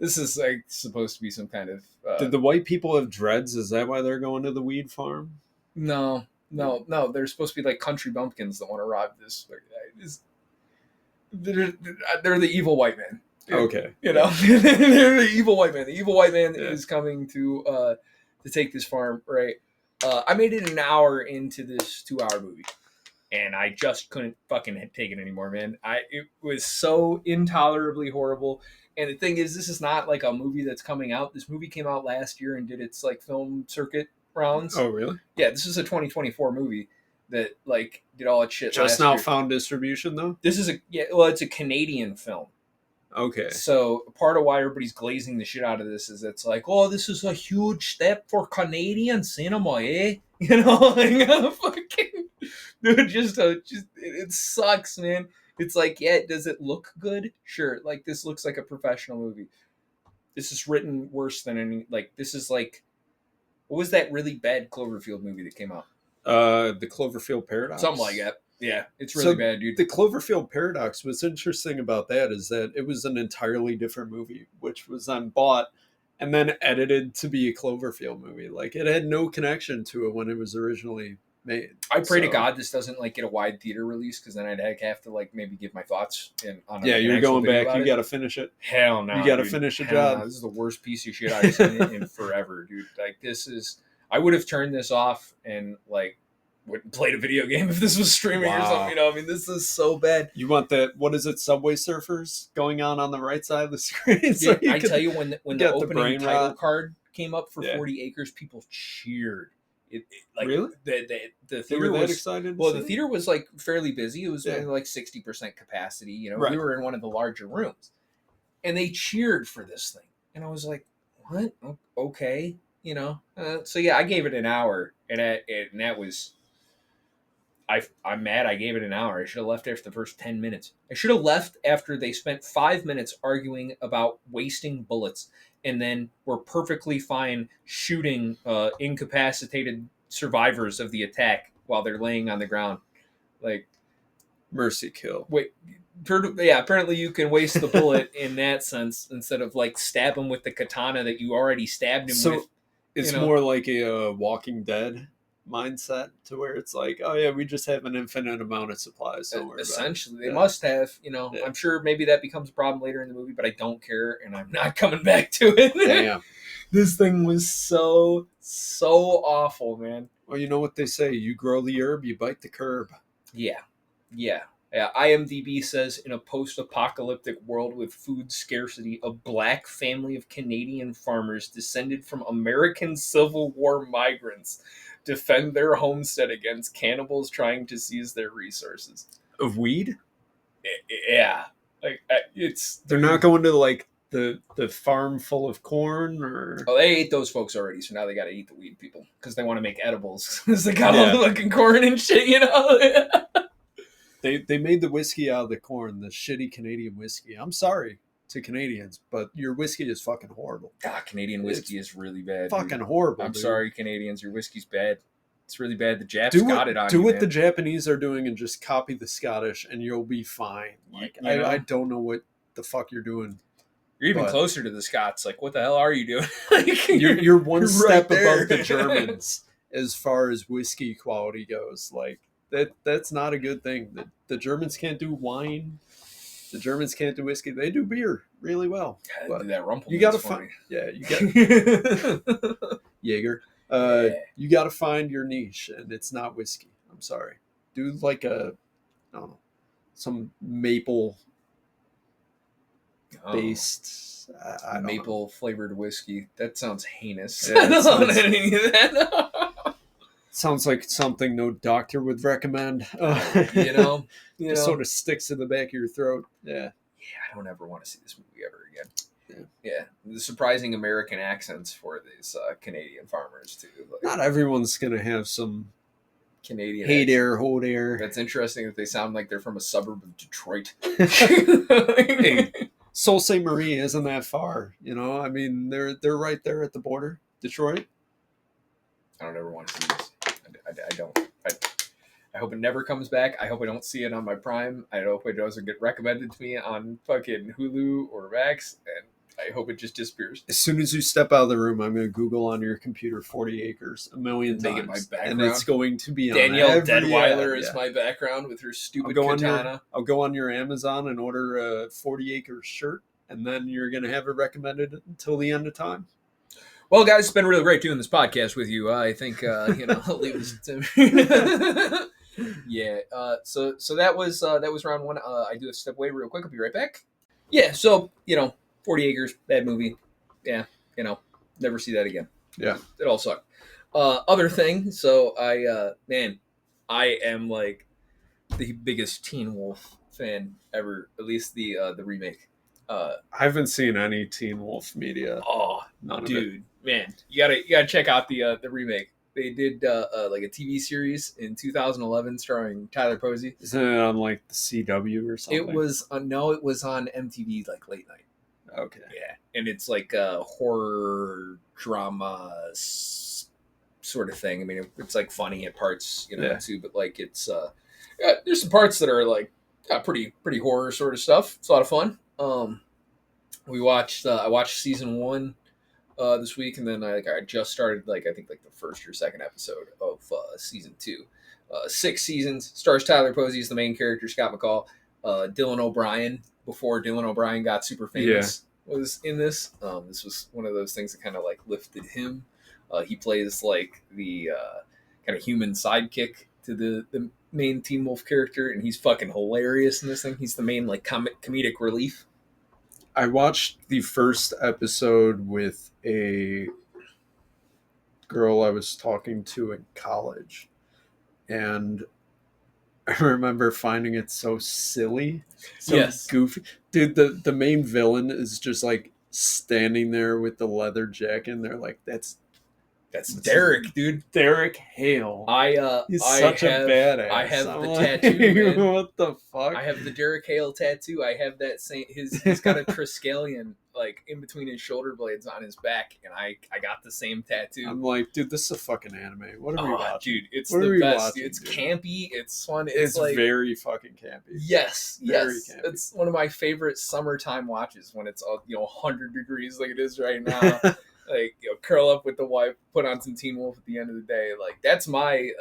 This is like supposed to be some kind of. Did the white people have dreads? Is that why they're going to the weed farm? No. They're supposed to be like country bumpkins that want to rob this. They're the evil white man. Okay, you know, they're the evil white man. The evil white man is coming to take this farm, right? I made it an hour into this 2-hour movie, and I just couldn't fucking take it anymore, man. It was so intolerably horrible. And the thing is, this is not like a movie that's coming out. This movie came out last year and did its like film circuit rounds. Oh, really? Yeah, this is a 2024 movie that like did all its shit. Just now found distribution though. This is it's a Canadian film. Okay. So part of why everybody's glazing the shit out of this is it's like, oh, this is a huge step for Canadian cinema, eh? You know, like fucking dude, it sucks, man. It's like, yeah, does it look good? Sure. Like this looks like a professional movie. This is written worse than any. Like this is like, what was that really bad Cloverfield movie that came out? The Cloverfield Paradox. Something like that. Yeah, it's really bad, dude. The Cloverfield Paradox, what's interesting about that is that it was an entirely different movie, which was then bought and then edited to be a Cloverfield movie. Like, it had no connection to it when it was originally made. I pray to God this doesn't, like, get a wide theater release, because then I'd have to, like, maybe give my thoughts on yeah, you're going back. You got to finish it. Hell no. You got to finish a job. No. This is the worst piece of shit I've seen in forever, dude. Like, this is... I would have turned this off and, like, wouldn't play a video game if this was streaming or something. You know, I mean, this is so bad. You want that? What is it? Subway Surfers going on the right side of the screen. So I tell you, when the opening title card came up for 40 Acres, people cheered. Like, really? The theater was excited. Well, the theater was like fairly busy. It was only like 60% capacity. You know, we were in one of the larger rooms, and they cheered for this thing, and I was like, "What? Okay." You know, so yeah, I gave it an hour, and that was. I'm mad I gave it an hour. I should have left after the first 10 minutes. I should have left after they spent 5 minutes arguing about wasting bullets, and then were perfectly fine shooting incapacitated survivors of the attack while they're laying on the ground. Like, mercy kill. Wait, yeah, apparently you can waste the bullet in that sense instead of like stab him with the katana that you already stabbed him with. It's more like a Walking Dead mindset, to where it's like, oh yeah, we just have an infinite amount of supplies. So essentially, they must have. You know, I'm sure maybe that becomes a problem later in the movie, but I don't care, and I'm not coming back to it. Damn, this thing was so awful, man. Well, you know what they say: you grow the herb, you bite the curb. Yeah, IMDb says, in a post-apocalyptic world with food scarcity, a black family of Canadian farmers descended from American Civil War migrants defend their homestead against cannibals trying to seize their resources. Of weed? Yeah. Like, it's... They're not going to, like, the farm full of corn, or... Oh, they ate those folks already, so now they got to eat the weed people because they want to make edibles. Because they got all the fucking corn and shit, you know? They made the whiskey out of the corn, the shitty Canadian whiskey. I'm sorry to Canadians, but your whiskey is fucking horrible. Canadian whiskey is really bad. Fucking dude. horrible. I'm dude. sorry, Canadians. Your whiskey's bad. It's really bad. The Japs got it on you, Do what man. the Japanese are doing and just copy the Scottish, and you'll be fine. Like, You know? I don't know what the fuck you're doing. You're even closer to the Scots. Like, what the hell are you doing? Like, you're one step there. above the Germans as far as whiskey quality goes. Like, that's not a good thing. The Germans can't do wine. The Germans can't do whiskey. They do beer really well. But that Rumpel. you got to find. Yeah, you got Jaeger. You got to find your niche, and it's not whiskey. I'm sorry. Do like I don't know, some maple based maple flavored whiskey. That sounds heinous. Yeah, I don't want any of that. Sounds like something no doctor would recommend. You know, Just sort of sticks in the back of your throat. Yeah. I don't ever want to see this movie ever again. Yeah. The surprising American accents for these Canadian farmers too. Like, Not everyone's gonna have some Canadian. hey there, ho there. That's interesting that they sound like they're from a suburb of Detroit. Hey, Sault Ste. Marie isn't that far, you know. I mean, they're right there at the border, Detroit. I don't ever want to see this. I don't. I hope it never comes back. I hope I don't see it on my Prime. I hope it doesn't get recommended to me on fucking Hulu or Max, and I hope it just disappears. As soon as you step out of the room, I'm going to Google on your computer 40 acres a million Make times. it my background. And it's going to be Danielle on every Deadweiler ad, is my background with her stupid I'll go katana. I'll go on your Amazon and order a 40 acre shirt, and then you're going to have it recommended until the end of time. Well, guys, it's been really great doing this podcast with you. I think I'll leave this to Yeah. So that was round one. I do have to step away real quick. I'll be right back. Yeah. So 40 Acres, bad movie. Yeah. Never see that again. Yeah. It all sucked. Other thing. So I am like the biggest Teen Wolf fan ever. At least the remake. I haven't seen any Teen Wolf media. Oh, None dude, of it. Man, you gotta check out the remake. They did like a TV series in 2011 starring Tyler Posey. Isn't it on like the CW or something? It was it was on MTV like late night. Okay. Yeah, and it's like a horror drama sort of thing. I mean, it's like funny at parts, too. But like it's there's some parts that are like pretty horror sort of stuff. It's a lot of fun. I watched season 1 this week, and then I just started I think the first or second episode of season 2. 6 seasons. Stars Tyler Posey as the main character, Scott McCall. Dylan O'Brien, before Dylan O'Brien got super famous, was in this. This was one of those things that kind of lifted him. He plays like the kind of human sidekick to the main Teen Wolf character, and he's fucking hilarious in this thing. He's the main comedic relief. I watched the first episode with a girl I was talking to in college, and I remember finding it so silly, so goofy. Dude, the main villain is just standing there with the leather jacket, and they're like, that's Derek, dude. Derek Hale. He's such a badass. I have the tattoo, man. What the fuck? I have the Derek Hale tattoo. I have that same. He's got a Triskelion in between his shoulder blades on his back, and I got the same tattoo. I'm like, dude, this is a fucking anime. What are we watching? Dude, it's the best. It's campy. It's fun. It's very fucking campy. Yes, very yes. Campy. It's one of my favorite summertime watches when it's 100 degrees like it is right now. Curl up with the wife, put on some Teen Wolf at the end of the day. That's my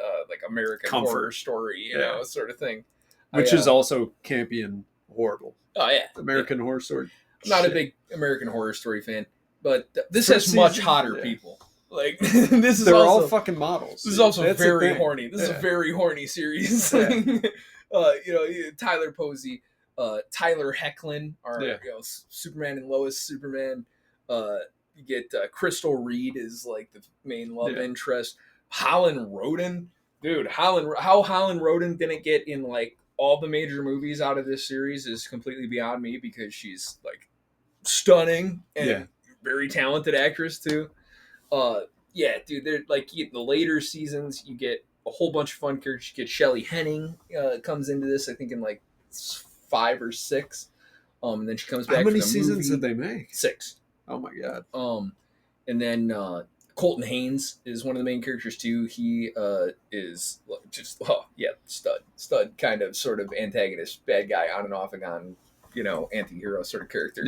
American comfort horror story, sort of thing. Which is also campy and horrible. Oh yeah, American Horror Story. I'm not a big American Horror Story fan, but this has much hotter people. This is they're also, all fucking models. This is also very horny. This is a very horny series. Tyler Posey, Tyler Hoechlin, our Superman and Lois Superman. You get Crystal Reed is like the main love interest. Holland Roden, dude, how Holland Roden didn't get in like all the major movies out of this series is completely beyond me, because she's like stunning and very talented actress too. Dude, they're like the later seasons, you get a whole bunch of fun characters. You get Shelley Henning comes into this, I think in like 5 or 6. And then she comes back. How many for the seasons movie. did they make? 6. Oh my god. And then Colton Haynes is one of the main characters too. He is just stud kind of sort of antagonist, bad guy, on and off again, anti-hero sort of character.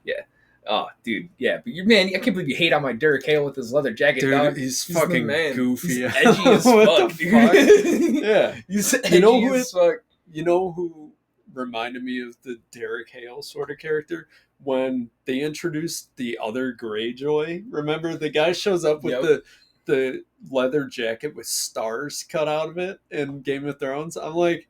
Yeah. Oh, dude, yeah, but I can't believe you hate on my Derek Hale with his leather jacket, dude, dog. He's fucking goofy. He's edgy as fuck, dude. Yeah. He's edgy as fuck. You know who reminded me of the Derek Hale sort of character? When they introduced the other Greyjoy. Remember, the guy shows up with the leather jacket with stars cut out of it in Game of Thrones. I'm like,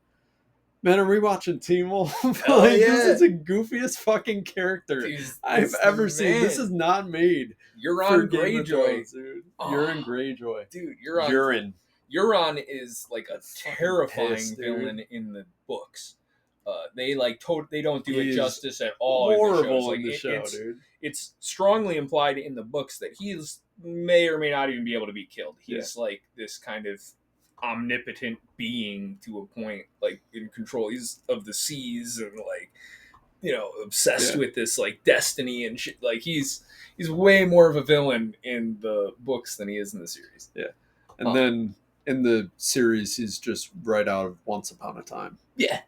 man, are we watching Teen Wolf? This is the goofiest fucking character I've ever seen. This is not made. Euron Greyjoy, dude. Euron Greyjoy, dude. Euron is like a terrifying villain in the books. They don't do it justice at all. Horrible in the show, dude. It's strongly implied in the books that he may or may not even be able to be killed. He's like this kind of omnipotent being to a point, like in control. He's of the seas and like, obsessed with this like destiny and shit. Like he's way more of a villain in the books than he is in the series. Yeah, and then in the series, he's just right out of Once Upon a Time. Yeah,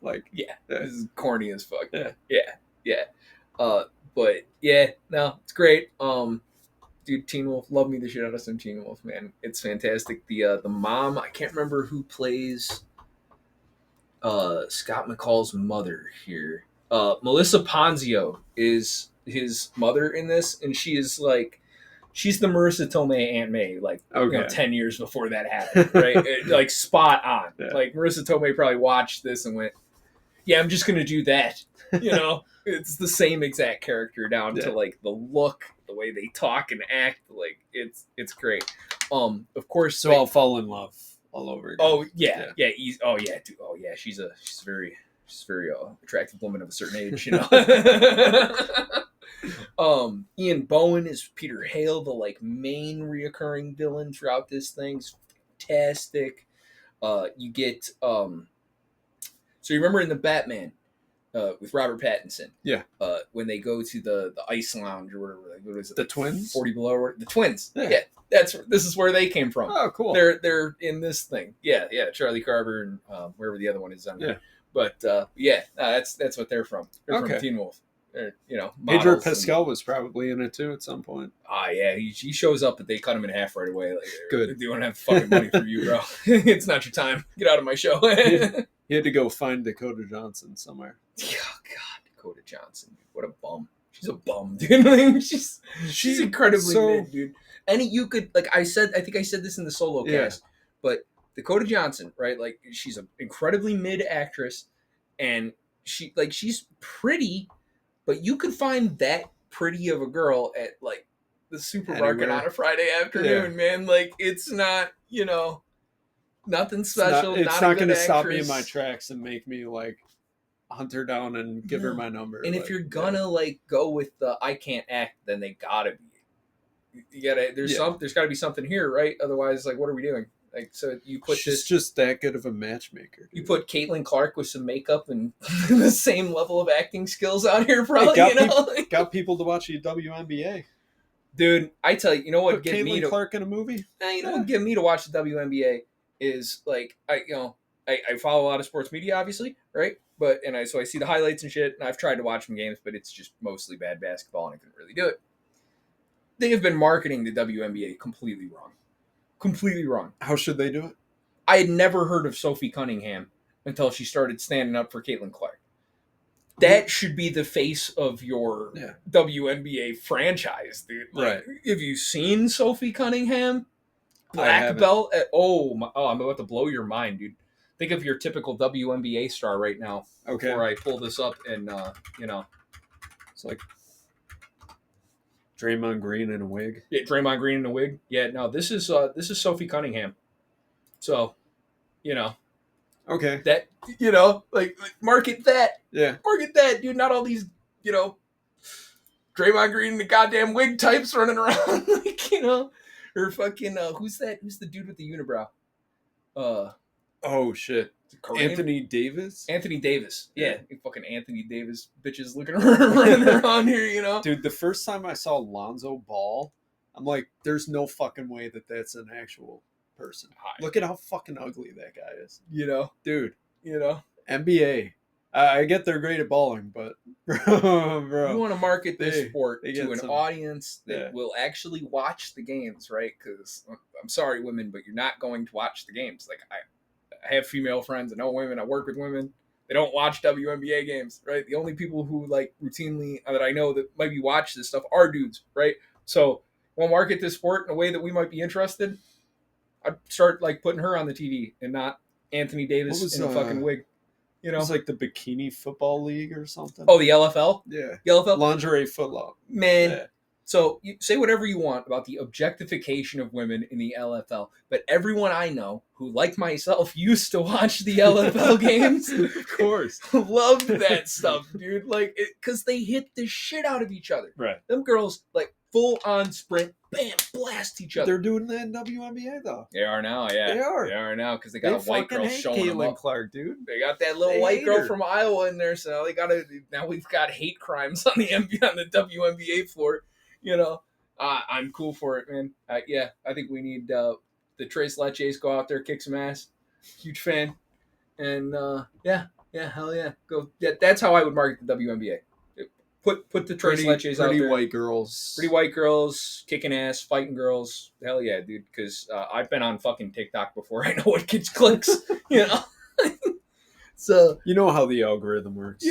this is corny as fuck. Yeah. But yeah, no, it's great. Dude, Teen Wolf, love me the shit out of some Teen Wolf, man. It's fantastic. The mom, I can't remember who plays Scott McCall's mother here. Melissa Ponzio is his mother in this, and she is like, she's the Marissa Tomei Aunt May, like 10 years before that happened, right? Like spot on. Yeah. Like Marissa Tomei probably watched this and went, "Yeah, I'm just gonna do that." It's the same exact character down to like the look, the way they talk and act. Like it's great. Of course, so I'll fall in love all over again. Oh yeah. Dude. Oh yeah. She's a very attractive woman of a certain age, Ian Bohen is Peter Hale, the like main reoccurring villain throughout this thing. It's fantastic. You get so you remember in the Batman with Robert Pattinson, when they go to the ice lounge or whatever, like, what is it? The Twins? 40 Below, the Twins. Yeah. This is where they came from. Oh, cool. They're in this thing. Yeah. Charlie Carver and wherever the other one is on there. But that's what they're from. They're from Teen Wolf. Pedro Pascal was probably in it too at some point. Yeah, he shows up, but they cut him in half right away. Like, good. They don't have fucking money for you, bro. It's not your time. Get out of my show. He had to go find Dakota Johnson somewhere. Oh God, Dakota Johnson, what a bum. She's a bum, dude. she's incredibly mid, dude. And you could, like I think I said this in the solo cast, but Dakota Johnson, right? Like she's an incredibly mid actress, and she's pretty. But you could find that pretty of a girl at like the supermarket on a Friday afternoon, man. Like it's not, nothing special. It's not going to stop me in my tracks and make me like hunt her down and give her my number. And if you're gonna like go with the I can't act, then they gotta be. There's gotta be something here, right? Otherwise, like, what are we doing? Like, so you put She's just that good of a matchmaker. Dude. You put Caitlin Clark with some makeup and the same level of acting skills out here, probably. Got people to watch the WNBA. Dude, I tell you, what put Caitlin Clark in a movie? What get me to watch the WNBA is like I follow a lot of sports media, obviously, right? But so I see the highlights and shit, and I've tried to watch some games, but it's just mostly bad basketball, and I couldn't really do it. They have been marketing the WNBA completely wrong. Completely wrong. How should they do it? I had never heard of Sophie Cunningham until she started standing up for Caitlin Clark. That should be the face of your WNBA franchise, dude. Like, right. Have you seen Sophie Cunningham? Black belt? I'm about to blow your mind, dude. think of your typical WNBA star right now. Okay. Before I pull this up and It's like Draymond Green in a wig. Yeah, Draymond Green in a wig. Yeah, no, this is Sophie Cunningham. So, Okay. that like market that. Yeah. Market that, dude. Not all these, Draymond Green and the goddamn wig types running around, or fucking who's that? Who's the dude with the unibrow? Oh shit. Kareem? Anthony Davis? Anthony Davis. Yeah, fucking Anthony Davis bitches looking around, running around here, Dude, the first time I saw Lonzo Ball, I'm like, there's no fucking way that that's an actual person. Look at how fucking ugly that guy is. Dude. NBA. I get they're great at balling, but bro. You want to market this sport to an audience that Yeah. will actually watch the games, right? Because I'm sorry, women, but you're not going to watch the games. Like I have female friends, I know women, I work with women. They don't watch WNBA games, right? The only people who like routinely that I know that maybe watch this stuff are dudes, right? So we'll market this sport in a way that we might be interested. I'd start like putting her on the TV and not Anthony Davis in a fucking wig. It's like the Bikini Football League or something. Oh, the LFL? Yeah. The LFL? Lingerie football. Man. Yeah. So you say whatever you want about the objectification of women in the LFL, but everyone I know who, like myself, used to watch the LFL games, Of course, loved that stuff, dude. Like, because they hit the shit out of each other. Right. Them girls, like, full on sprint, bam, blast each other. They're doing that in WNBA though. They are now, yeah. They are. They are now because they got a white girl showing them up. Clark, dude. They got that little white girl from Iowa in there, so now we've got hate crimes on the WNBA floor. I'm cool for it, man. I think we need the Trace Leches go out there, kick some ass. Huge fan. And hell yeah. Go. That's how I would market the WNBA. Put the Trace Leches out there. Pretty white girls. Pretty white girls, kicking ass, fighting girls. Hell yeah, dude. Because I've been on fucking TikTok before. I know what gets clicks, So you know how the algorithm works.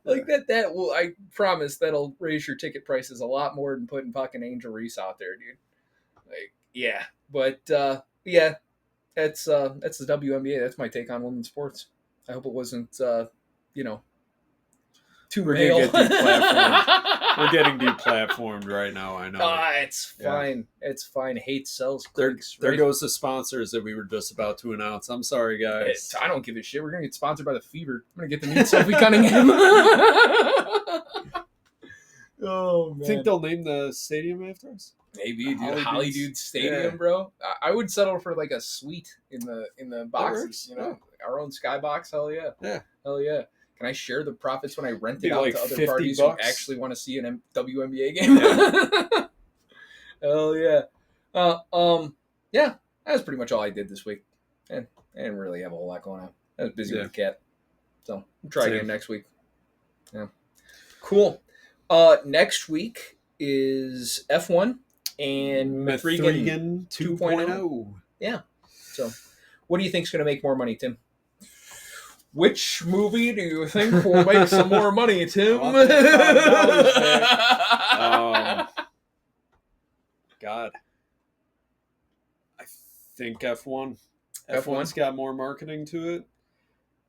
like that will, I promise that'll raise your ticket prices a lot more than putting fucking Angel Reese out there, dude. Like, yeah. But that's the WNBA. That's my take on women's sports. I hope it wasn't too male. We're getting deplatformed right now, I know. It's fine. Yeah. It's fine. Hate sells clicks. There goes the sponsors that we were just about to announce. I'm sorry, guys. I don't give a shit. We're going to get sponsored by the Fever. I'm going to get the meat Sophie Cunningham. Oh, man. Think they'll name the stadium after us? Maybe, dude. Holly Dude Stadium, bro. I would settle for like a suite in the boxes, our own skybox. Hell yeah. Yeah. Hell yeah. Can I share the profits when I rent it out like to other parties $50? who actually want to see an WNBA game? Yeah. Hell yeah. Yeah, that was pretty much all I did this week. And I didn't really have a whole lot going on. I was busy with the cat. So we'll try again next week. Yeah. Cool. Next week is F1 and Mithrigan 2.0. Yeah. So what do you think is going to make more money, Tim? Which movie do you think will make some more money, Tim? God. I think F1. F1's got more marketing to it.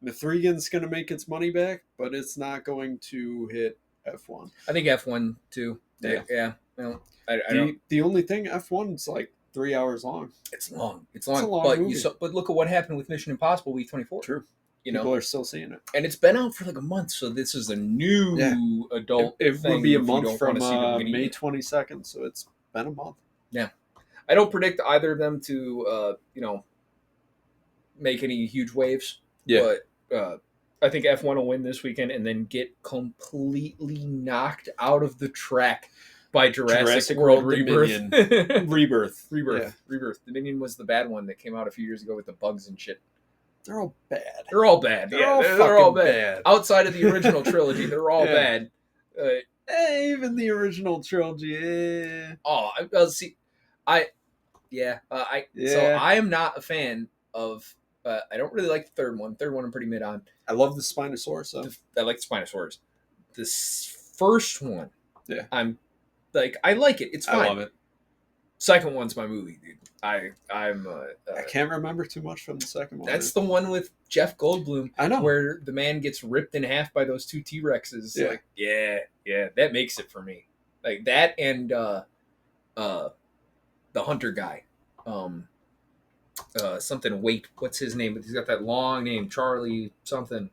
Mithrigan's going to make its money back, but it's not going to hit F1. I think F1 too. Yeah. Well, I don't. The only thing, F1's like 3 hours long. It's long. It's a long movie. But look at what happened with Mission Impossible Week 24. True. People are still seeing it. And it's been out for like a month, so this is a new adult It thing. would be a month from May 22nd, so it's been a month. Yeah. I don't predict either of them to, make any huge waves. Yeah. But I think F1 will win this weekend and then get completely knocked out of the track by Jurassic World Rebirth. Rebirth. Yeah. Rebirth. Dominion was the bad one that came out a few years ago with the bugs and shit. They're all bad. They're all bad. They're all bad. Outside of the original trilogy, they're all bad. Even the original trilogy. So I am not a fan of. I don't really like the third one. Third one I'm pretty mid on. I love the Spinosaurus. So. I like the Spinosaurus. This first one, yeah, I'm like, I like it. It's fine. I love it. Second one's my movie, dude. I can't remember too much from the second one. That's the one with Jeff Goldblum. I know. Where the man gets ripped in half by those two T-Rexes. Yeah. Like, yeah, that makes it for me. Like that and the Hunter guy. Something Wait, what's his name? But he's got that long name, Charlie something.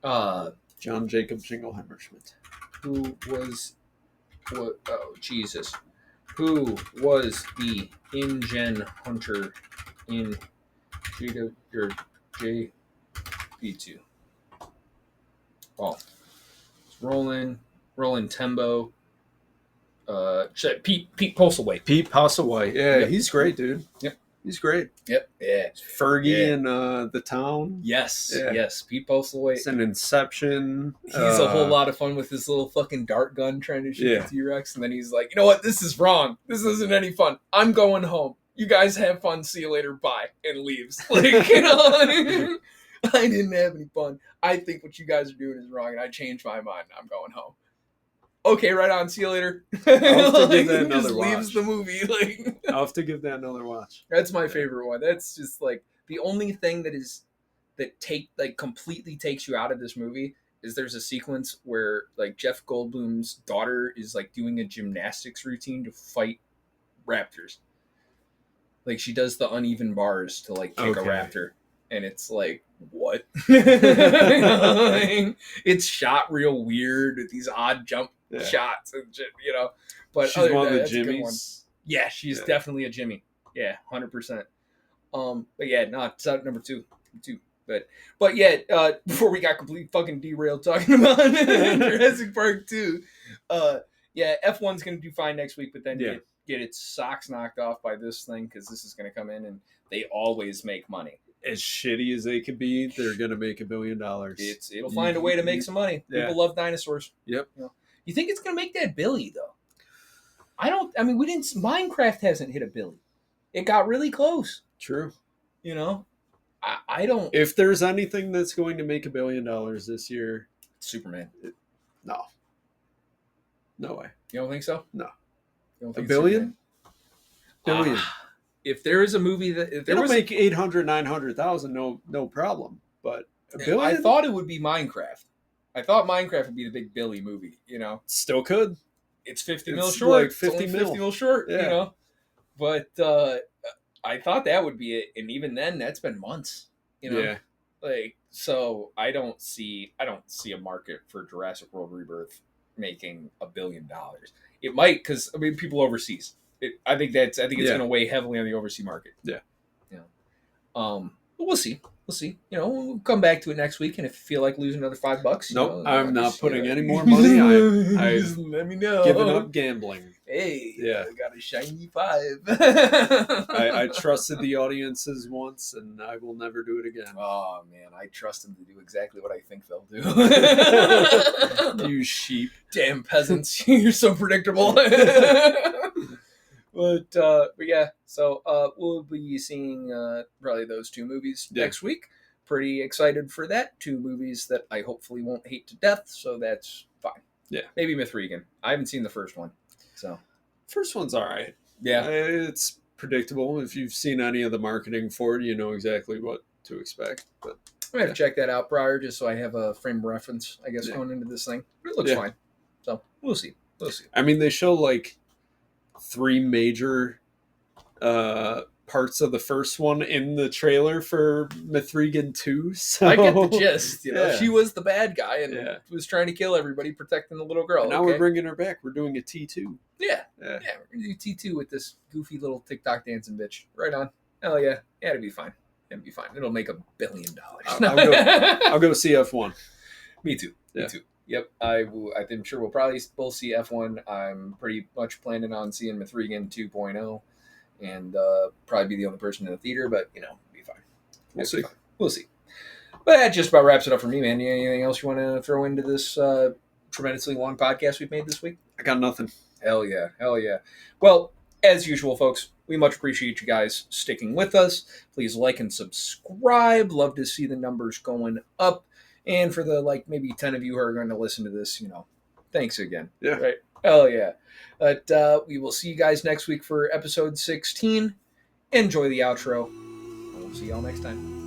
John Jacob Jingleheimer-Schmidt. Who was what? Oh Jesus! Who was the InGen Hunter in JB2? Oh, it's Roland Tembo. Pete Postlethwaite. Pete Postlethwaite. Yeah, Yep. He's great, dude. Yep. He's great. Yep. Yeah. Fergie and The Town. Yes. Yeah. Yes. Pete Postlethwaite. It's an Inception. He's a whole lot of fun with his little fucking dart gun trying to shoot Yeah. the T-Rex, and then he's like, you know what? This is wrong. This isn't any fun. I'm going home. You guys have fun. See you later. Bye. And leaves. Like, you know, I didn't have any fun. I think what you guys are doing is wrong, and I changed my mind. I'm going home. Okay, right on. See you later. I'll have to give that just another leaves watch. the movie. Like, I'll have to give that another watch. that's my favorite one. That's just like the only thing that completely takes you out of this movie is there's a sequence where like Jeff Goldblum's daughter is like doing a gymnastics routine to fight raptors. Like she does the uneven bars to like kick a Okay. raptor, and it's like, what? It's shot real weird with these odd jump shots and shit, you know. But She's one of the Jimmies. Yeah, she's definitely a Jimmy. Yeah, 100%. But yeah, no, it's out number two. But yeah, before we got completely fucking derailed talking about Jurassic Park 2, yeah, F1's gonna do fine next week, but then get its socks knocked off by this thing because this is gonna come in and they always make money. As shitty as they could be, they're gonna make $1 billion. It'll find a way to make some money. Yeah. People love dinosaurs. Yep. You know? You think it's gonna make that Billy though? Minecraft hasn't hit a Billy. It got really close. True. You know? I don't. If there's anything that's going to make $1 billion this year, Superman. no way. You don't think so? No. You don't $1 think billion? Billion. If there is a movie that It'll make 800, 900,000, no problem. But $1 billion, I thought it would be Minecraft. I thought Minecraft would be the big Billy movie. You know, still could. it's 50 It's mil short. like It's 50 only mil. 50 mil short. Yeah. You know, but I thought that would be it, and even then, that's been months. You know, Yeah. like so, I don't see a market for Jurassic World Rebirth making $1 billion. It might, because people overseas. I think it's going to weigh heavily on the overseas market. Yeah. You know, but we'll see. You know, we'll come back to it next week, and if you feel like losing another $5, Nope, know, I'm not just, putting you know, any more money. just let me know. Given up gambling. Hey, Yeah. I got a shiny 5. I trusted the audiences once, and I will never do it again. Oh man, I trust them to do exactly what I think they'll do. You sheep. Damn peasants, you're so predictable. But yeah, so we'll be seeing probably those two movies next week. Pretty excited for that. 2 movies that I hopefully won't hate to death, so that's fine. Yeah. Maybe Mithrigan. I haven't seen the first one, so. First one's all right. Yeah. It's predictable. If you've seen any of the marketing for it, you know exactly what to expect. But I'm going to check that out prior just so I have a frame of reference, I guess, going into this thing. But it looks fine. So we'll see. I mean, they show like 3 major parts of the first one in the trailer for Mithrigan 2. So I get the gist. You know, Yeah. she was the bad guy and was trying to kill everybody, protecting the little girl. And now we're bringing her back. We're doing a T2. Yeah, Yeah. we're gonna do T2 with this goofy little TikTok dancing bitch. Right on. Hell yeah. Yeah, it'll be fine. It'll make $1 billion. I'll go see F1. Me too. Yeah. Me too. Yep. I'm sure we'll probably both see F1. I'm pretty much planning on seeing Mithrigan 2.0 and probably be the only person in the theater, but you know, be fine. We'll see. We'll see. But that just about wraps it up for me, man. Anything else you want to throw into this tremendously long podcast we've made this week? I got nothing. Hell yeah. Well, as usual, folks, we much appreciate you guys sticking with us. Please like and subscribe. Love to see the numbers going up. And for the maybe 10 of you who are going to listen to this, you know, thanks again. Yeah. Right? Oh, yeah. But we will see you guys next week for episode 16. Enjoy the outro. We'll see y'all next time.